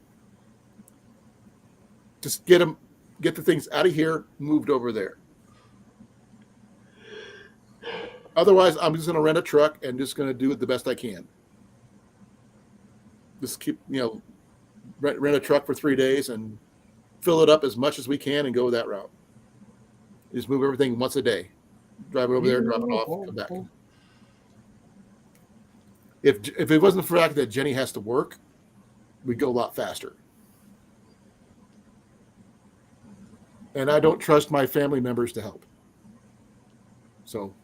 Just get the things out of here, moved over there. Otherwise, I'm just going to rent a truck and just going to do it the best I can. Just keep, rent a truck for 3 days and fill it up as much as we can and go that route. Just move everything once a day. Drive it over there, drop it off, come back. If it wasn't for the fact that Jenny has to work, we'd go a lot faster. And I don't trust my family members to help. So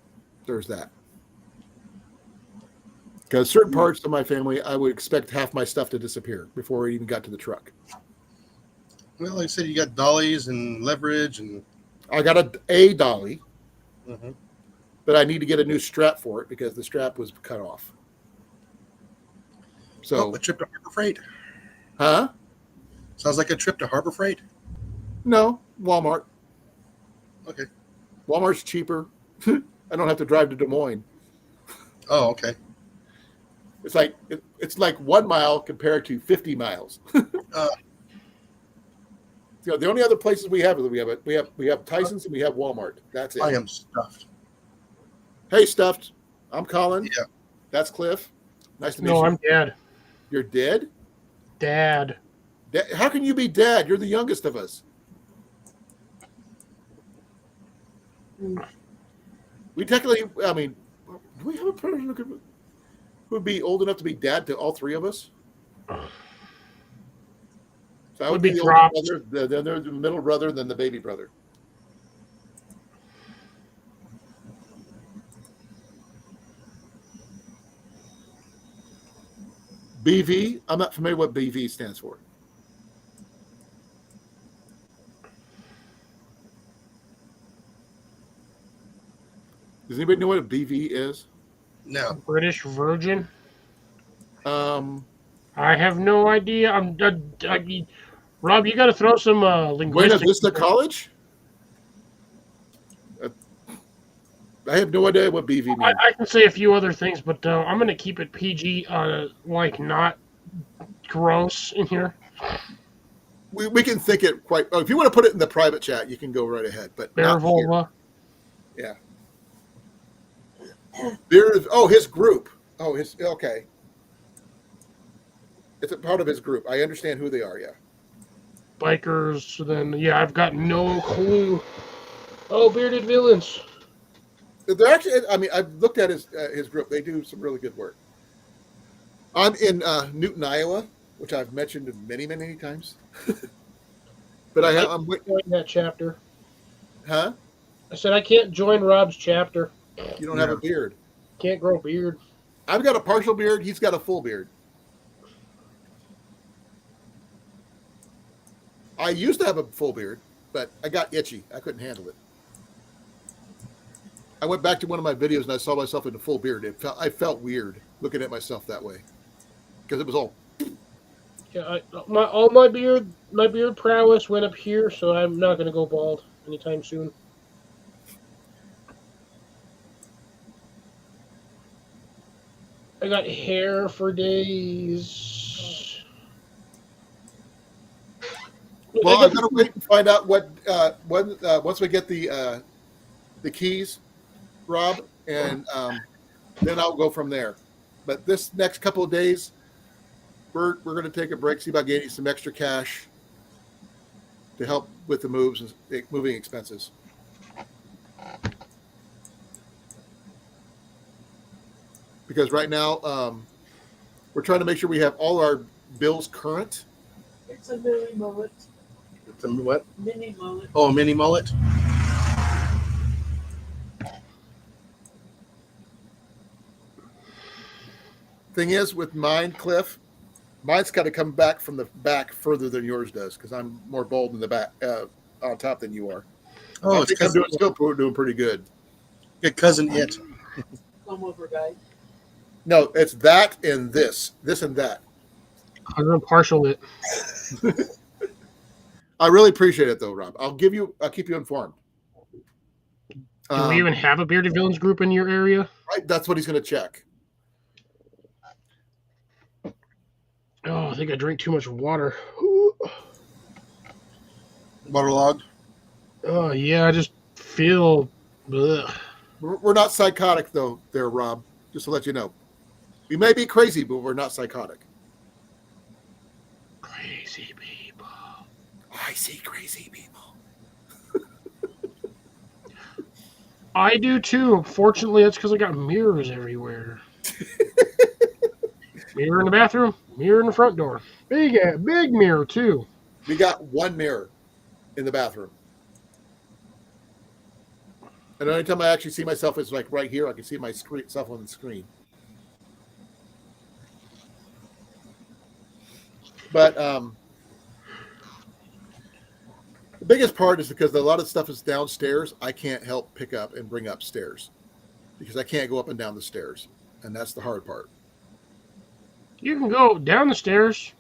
there's that. Because certain parts of my family, I would expect half my stuff to disappear before it even got to the truck. Well, like I said, you got dollies and leverage and. I got a dolly, Mm-hmm. but I need to get a new strap for it because the strap was cut off. So, a trip to Harbor Freight. huh? Sounds like a trip to Harbor Freight. No, Walmart. Okay. Walmart's cheaper. I don't have to drive to Des Moines. Oh, okay. It's like 1 mile compared to 50 miles. The only other places we have Tyson's and we have Walmart. That's it. I am stuffed. Hey, Stuffed. I'm Colin. Yeah. That's Cliff. Nice to meet No, you. I'm dad. You're dead? Dad. How can you be dad? You're the youngest of us. We technically, do we have a person who would be old enough to be dad to all three of us? So I would be the older brother, then there's the middle brother, then the baby brother. BV? I'm not familiar what BV stands for. Does anybody know what a BV is? No. British Virgin. Um, I have no idea. Rob, you got to throw some Buena linguistics. Vista College? I have no idea what BV means. I can say a few other things, but I'm going to keep it PG, not gross in here. We can think it quite. Oh, if you want to put it in the private chat, you can go right ahead. But Bear not here. vulva. Yeah. His group. Okay. It's a part of his group. I understand who they are. Yeah. Bikers. Then I've got no clue. Oh, bearded villains. They're actually. I mean, I've looked at his group. They do some really good work. I'm in Newton, Iowa, which I've mentioned many, many times. But I'm join that chapter. huh? I said I can't join Rob's chapter. You don't have a beard. Can't grow a beard. I've got a partial beard. He's got a full beard. I used to have a full beard, but I got itchy. I couldn't handle it. I went back to one of my videos and I saw myself in a full beard. I felt weird looking at myself that way because it was all. Yeah, all my beard prowess went up here, so I'm not going to go bald anytime soon. I got hair for days. Well, I'm gonna wait and find out what once we get the keys, Rob, and then I'll go from there. But this next couple of days, we're going to take a break, see about getting some extra cash to help with the moves and moving expenses. Because right now, we're trying to make sure we have all our bills current. It's a mini mullet. It's a what? Mini mullet. Oh, a mini mullet. Thing is, with mine, Cliff, mine's got to come back from the back further than yours does because I'm more bold in the back, on top than you are. Oh, I think I'm doing pretty good. Your cousin it. Come over, guy. No, it's that and this and that. I'm going to partial it. I really appreciate it, though, Rob. I'll keep you informed. Do we even have a Bearded Villains group in your area? Right, that's what he's going to check. Oh, I think I drank too much water. Waterlogged. Oh, yeah, I just feel... Ugh. We're not psychotic, though, there, Rob, just to let you know. We may be crazy, but we're not psychotic. Crazy people. I see crazy people. I do, too. Fortunately, that's because I got mirrors everywhere. Mirror in the bathroom, mirror in the front door. Big mirror, too. We got one mirror in the bathroom. And the only time I actually see myself is like right here. I can see my self on the screen. But the biggest part is because a lot of stuff is downstairs. I can't help pick up and bring upstairs because I can't go up and down the stairs. And that's the hard part. You can go down the stairs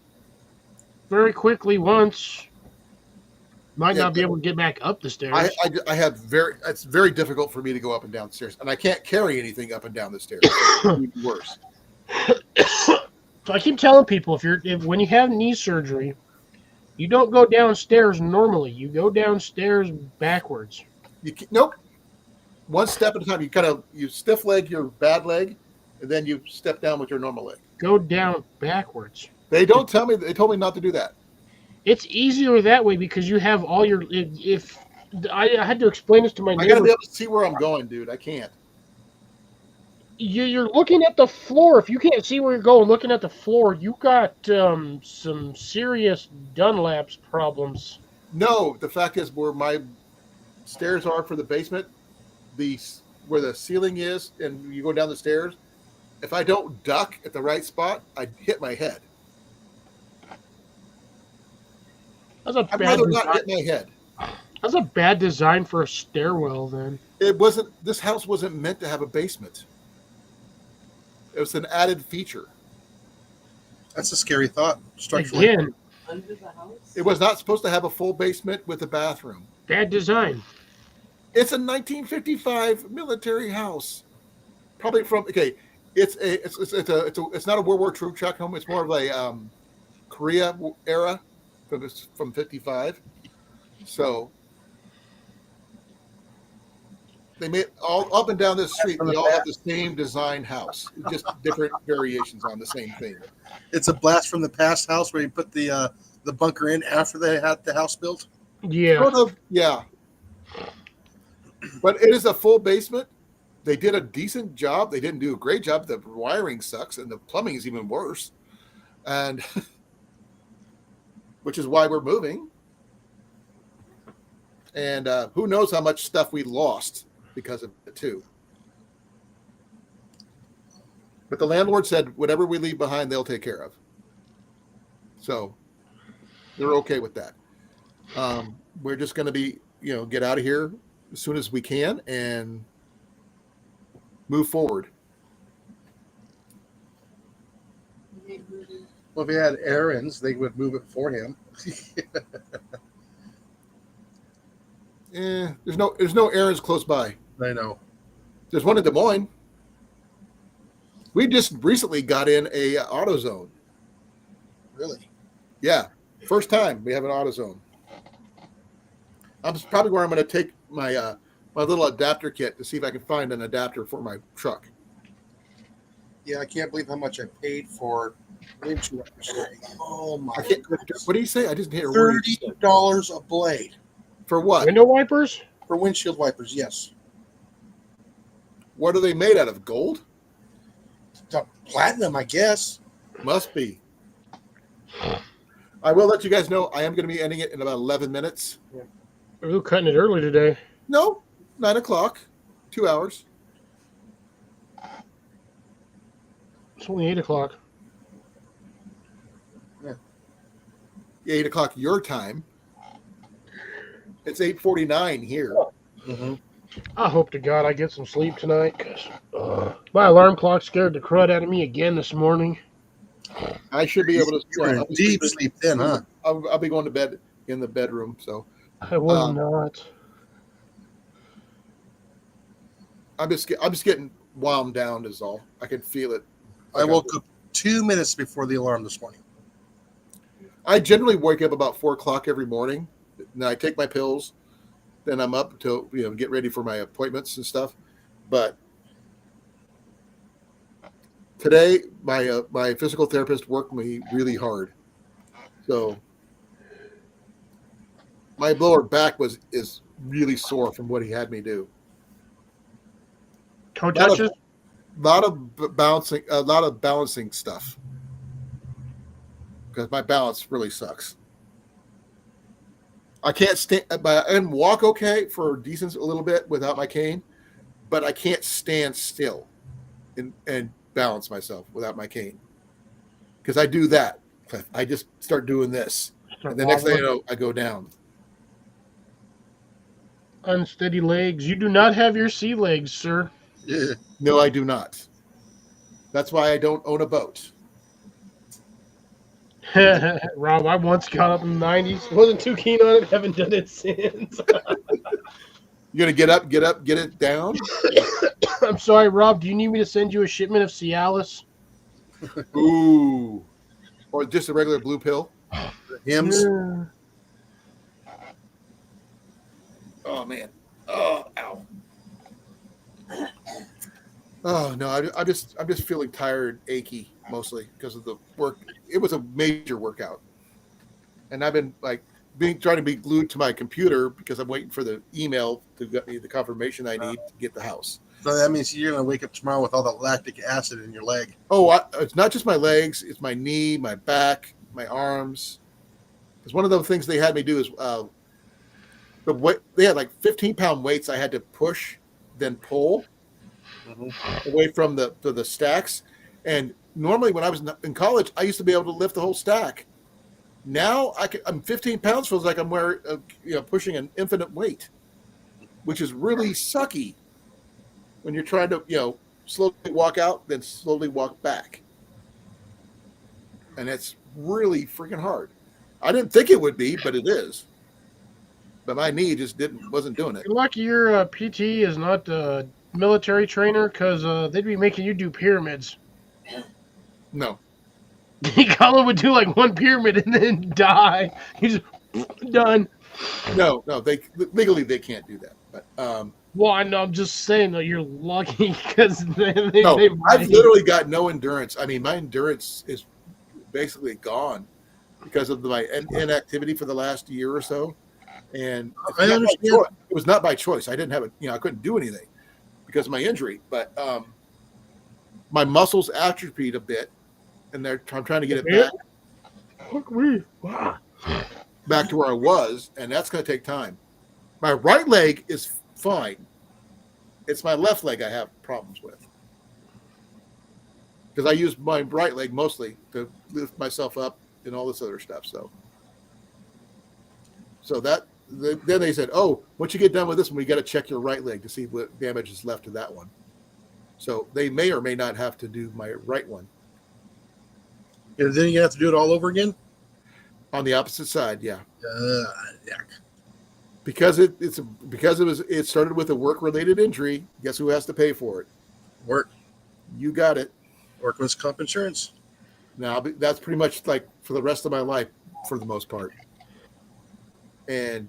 very quickly once. Might not be able to get back up the stairs. I have it's very difficult for me to go up and down the stairs. And I can't carry anything up and down the stairs. It's even worse. So I keep telling people when you have knee surgery, you don't go downstairs normally. You go downstairs backwards. Nope. One step at a time. You stiff leg your bad leg, and then you step down with your normal leg. Go down backwards. They don't tell me. They told me not to do that. It's easier that way because you have all your. If I had to explain this to my neighbor, I gotta be able to see where I'm going, dude. I can't. You're looking at the floor. If you can't see where you're going, looking at the floor, you got some serious Dunlap's problems. No, the fact is, where my stairs are for the basement, where the ceiling is, and you go down the stairs. If I don't duck at the right spot, I hit my head. That's a I'd bad rather design. not hit my head. That's a bad design for a stairwell. Then It wasn't. This house wasn't meant to have a basement. It was an added feature. That's a scary thought. Structurally. again, Under the house? It was not supposed to have a full basement with a bathroom. bad design. It's a 1955 military house. Probably from It's not a World War II truck home. It's more of a Korea era from 55. So they made all up and down this street. They all have the same design house, just different variations on the same thing. It's a blast from the past house where you put the bunker in after they had the house built. Yeah. Sort of, yeah. But it is a full basement, they did a decent job. They didn't do a great job. The wiring sucks, and the plumbing is even worse. And which is why we're moving. And who knows how much stuff we lost because of it too. But the landlord said whatever we leave behind, they'll take care of. So they're okay with that. We're just going to be, get out of here as soon as we can and move forward. Well, if he had errands, they would move it for him. There's no errands close by. I know. There's one in Des Moines. We just recently got in a AutoZone. Really? Yeah, first time we have an AutoZone. I'm probably where I'm going to take my my little adapter kit to see if I can find an adapter for my truck. Yeah, I can't believe how much I paid for windshield wipers today. Oh my I can't, goodness. what do you say? I just hear a word. $30 a blade For what? Window wipers? for windshield wipers. Yes, What are they made out of? Gold? platinum, I guess. Must be. I will let you guys know I am going to be ending it in about 11 minutes. Ooh, cutting it early today. No, 9 o'clock, 2 hours. It's only 8 o'clock. 8 o'clock your time. It's 8:49 here. Mm-hmm. I hope to God I get some sleep tonight, because my alarm clock scared the crud out of me again this morning. I should be able to. You were in deep sleep then, huh? I'll be going to bed in the bedroom. So I was not. I'm just getting wound down. Is all. I can feel it. I woke up 2 minutes before the alarm this morning. I generally wake up about 4 o'clock every morning. Then I take my pills. Then I'm up to get ready for my appointments and stuff. But today, my physical therapist worked me really hard. So my lower back is really sore from what he had me do. Toe touches? A lot of balancing stuff. Because my balance really sucks. I can't stand. I can walk okay for a little bit without my cane, but I can't stand still and balance myself without my cane. Because I do that. I just start doing this, and the next thing you know, I go down. Unsteady legs. You do not have your sea legs, sir. Yeah. No, I do not. That's why I don't own a boat. Rob, I once got up in the 90s. Wasn't too keen on it. Haven't done it since. You gonna get up, get it down? I'm sorry, Rob. Do you need me to send you a shipment of Cialis? Ooh, or just a regular blue pill? Hymns. Yeah. Oh man. Oh, ow. Oh no, I'm just feeling tired, achy, mostly because of the work. It was a major workout, and I've been trying to be glued to my computer because I'm waiting for the email to get me the confirmation I need to get the house. So that means you're going to wake up tomorrow with all the lactic acid in your leg. Oh, it's not just my legs; it's my knee, my back, my arms. Because one of the things they had me do is they had 15-pound weights I had to push, then pull away from the stacks. And normally when I was in college, I used to be able to lift the whole stack. Now I'm 15 pounds, feels like I'm pushing an infinite weight, which is really sucky when you're trying to slowly walk out, then slowly walk back. And it's really freaking hard. I didn't think it would be, but it is. But my knee just wasn't doing it. You're lucky your PT is not a military trainer, because they'd be making you do pyramids. No. Colin would do one pyramid and then die. He's done. No, they legally they can't do that. But Well, I know. I'm just saying that you're lucky because they I've literally got no endurance. I mean, my endurance is basically gone because of my inactivity for the last year or so. And I understand. it was not by choice. I didn't have it. I couldn't do anything because of my injury, but my muscles atrophied a bit, and I'm trying to get it back to where I was, and that's going to take time. My right leg is fine. It's my left leg I have problems with, because I use my right leg mostly to lift myself up and all this other stuff. So that then they said, oh, once you get done with this one, we got to check your right leg to see what damage is left to that one. So they may or may not have to do my right one. And then you have to do it all over again? On the opposite side, yeah. Yuck. Because it started with a work-related injury. Guess who has to pay for it? Work. You got it. Workman's comp insurance. Now that's pretty much like for the rest of my life, for the most part. And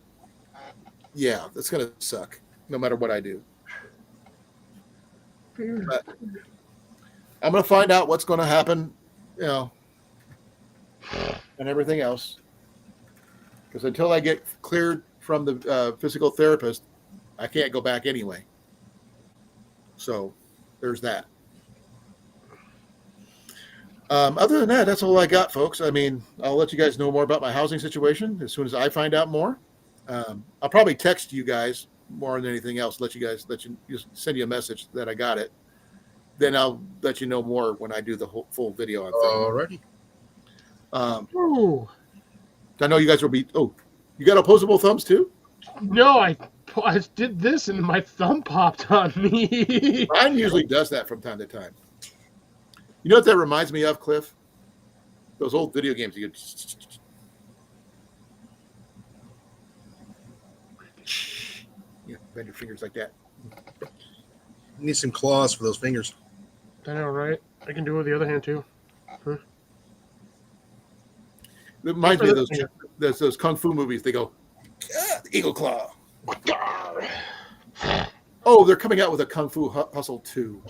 yeah, that's gonna suck no matter what I do. But I'm gonna find out what's gonna happen, and everything else. Because until I get cleared from the physical therapist, I can't go back anyway. So there's that. Other than that, that's all I got, folks. I mean, I'll let you guys know more about my housing situation as soon as I find out more. I'll probably text you guys more than anything else. Let you just send you a message that I got it. Then I'll let you know more when I do the full video on things. Alrighty. I know you guys will be. Oh, you got opposable thumbs too? No, I did this and my thumb popped on me. Mine usually does that from time to time. You know what that reminds me of, Cliff? Those old video games. You bend your fingers like that. You need some claws for those fingers. I know, right? I can do it with the other hand too. It reminds me of those kung fu movies. They go, Eagle Claw. Oh, they're coming out with a Kung Fu Hustle 2.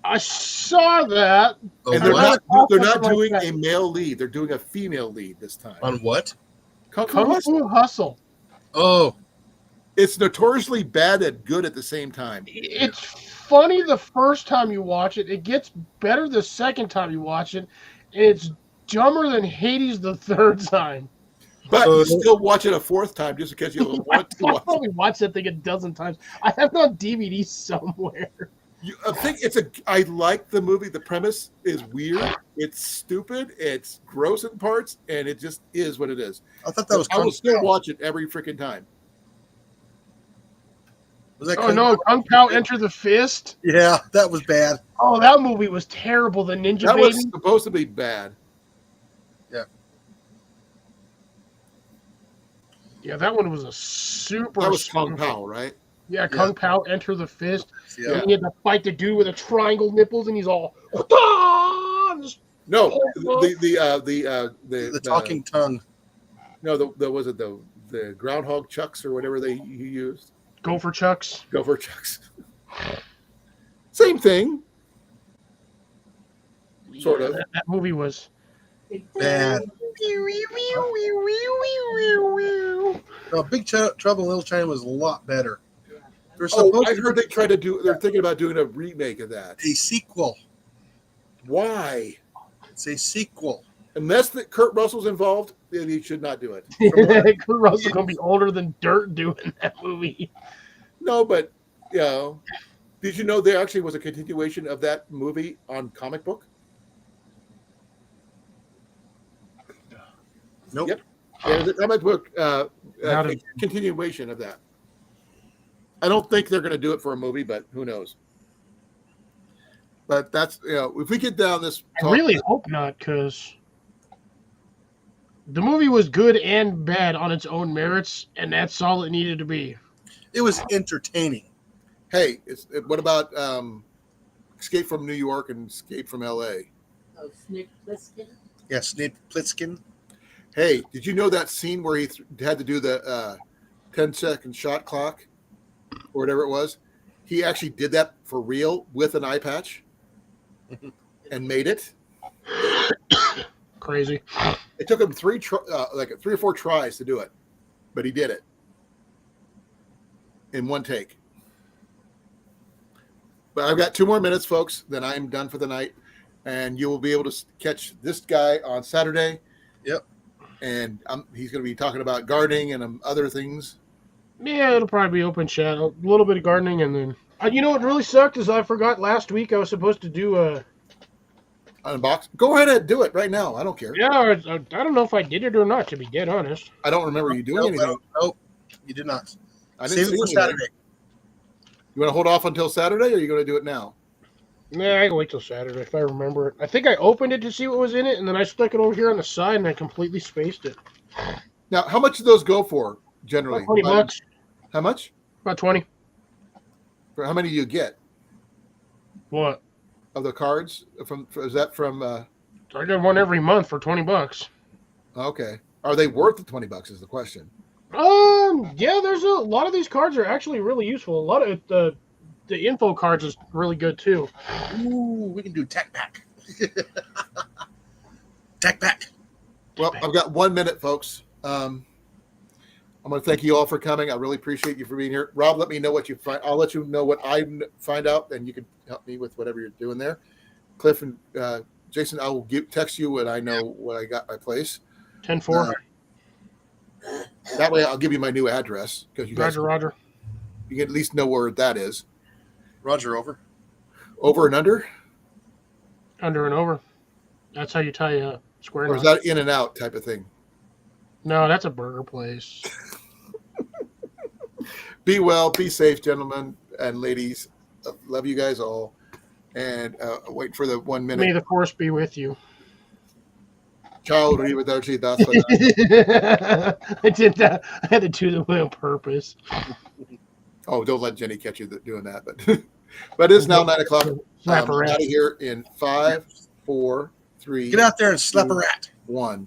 I saw that. And they're not doing a male lead. They're doing a female lead this time. On what? Kung Fu Hustle. Oh. It's notoriously bad and good at the same time. It's funny the first time you watch it. It gets better the second time you watch it. And it's dumber than Hades the third time. But you still watch it a fourth time just because you want to watch it. I probably watched that thing a dozen times. I have it on DVD somewhere. I like the movie. The premise is weird. It's stupid. It's gross in parts, and it just is what it is. I thought that was. I will still watch it every freaking time. Was that Kung Pao Enter the Fist? Yeah, that was bad. Oh, that movie was terrible. The Ninja That Baby. was supposed to be bad. Yeah. Yeah, that one was a super. That was Kung Pao, right? Yeah, Kung Pao Enter the Fist. Yeah. And he had to fight the dude with the triangle nipples, and he's all. No, the talking tongue. No, was it the groundhog chucks or whatever you used? Gopher Chucks. Gopher chucks. Same thing. Sort of. That movie was bad. No, Big Trouble in Little China was a lot better. I heard they're thinking about doing a remake of that. A sequel. Why? It's a sequel. Unless Kurt Russell's involved, then he should not do it. Kurt Russell's gonna be older than dirt doing that movie. No, but did you know there actually was a continuation of that movie on comic book? Nope. Yep. There's a comic book continuation of that. I don't think they're going to do it for a movie, but who knows? But that's if we get down this, I really hope not, because the movie was good and bad on its own merits, and that's all it needed to be. It was entertaining. Hey, what about Escape from New York and Escape from L.A.? Oh, Snake Plissken? Yeah, Snake Plissken. Hey, did you know that scene where he had to do the 10-second shot clock or whatever it was? He actually did that for real with an eye patch and made it. Crazy. It took him 3 or 4 tries to do it, but he did it in one take. But I've got 2 more minutes, folks. Then I'm done for the night, and you will be able to catch this guy on Saturday. Yep. And he's going to be talking about gardening and other things. Yeah, it'll probably be open chat, a little bit of gardening, and then you know what really sucked is I forgot last week I was supposed to do a Unbox. Go ahead and do it right now. I don't care. yeah. I don't know if I did it or not. To be dead honest, I don't remember you doing anything. Nope, you did not. I didn't Save it for see anything. Saturday. You want to hold off until Saturday, or are you going to do it now? nah, I can wait till Saturday if I remember it. I think I opened it to see what was in it, and then I stuck it over here on the side, and I completely spaced it. Now, how much do those go for generally? About $20. How much? About 20. For how many do you get What? of the cards? Is that from? I get one every month for $20. Okay. Are they worth the $20? Is the question. Yeah, there's a lot of these cards are actually really useful. A lot of the info cards is really good too. Ooh, we can do tech pack. Tech pack. Well, I've got 1 minute, folks. I'm going to thank you all for coming. I really appreciate you for being here. Rob, let me know what you find. I'll let you know what I find out, and you can help me with whatever you're doing there. Cliff and Jason, I will text you when I know what I got my place. 10-4. That way, I'll give you my new address because you guys, Roger. you can at least know where that is. Roger, over. Over and under, Under and over. That's how you tie a square or is knot. that in and out type of thing? No, that's a burger place. Be well, be safe, gentlemen and ladies. Love you guys all, and wait for the 1 minute. May the force be with you. Child, without you, that's what. I did that. I had to do that on purpose. Oh, don't let Jenny catch you doing that. But it's now 9 o'clock. Slap her Out ass. of here in 5, 4, 3, Get out there and slap a rat. 1.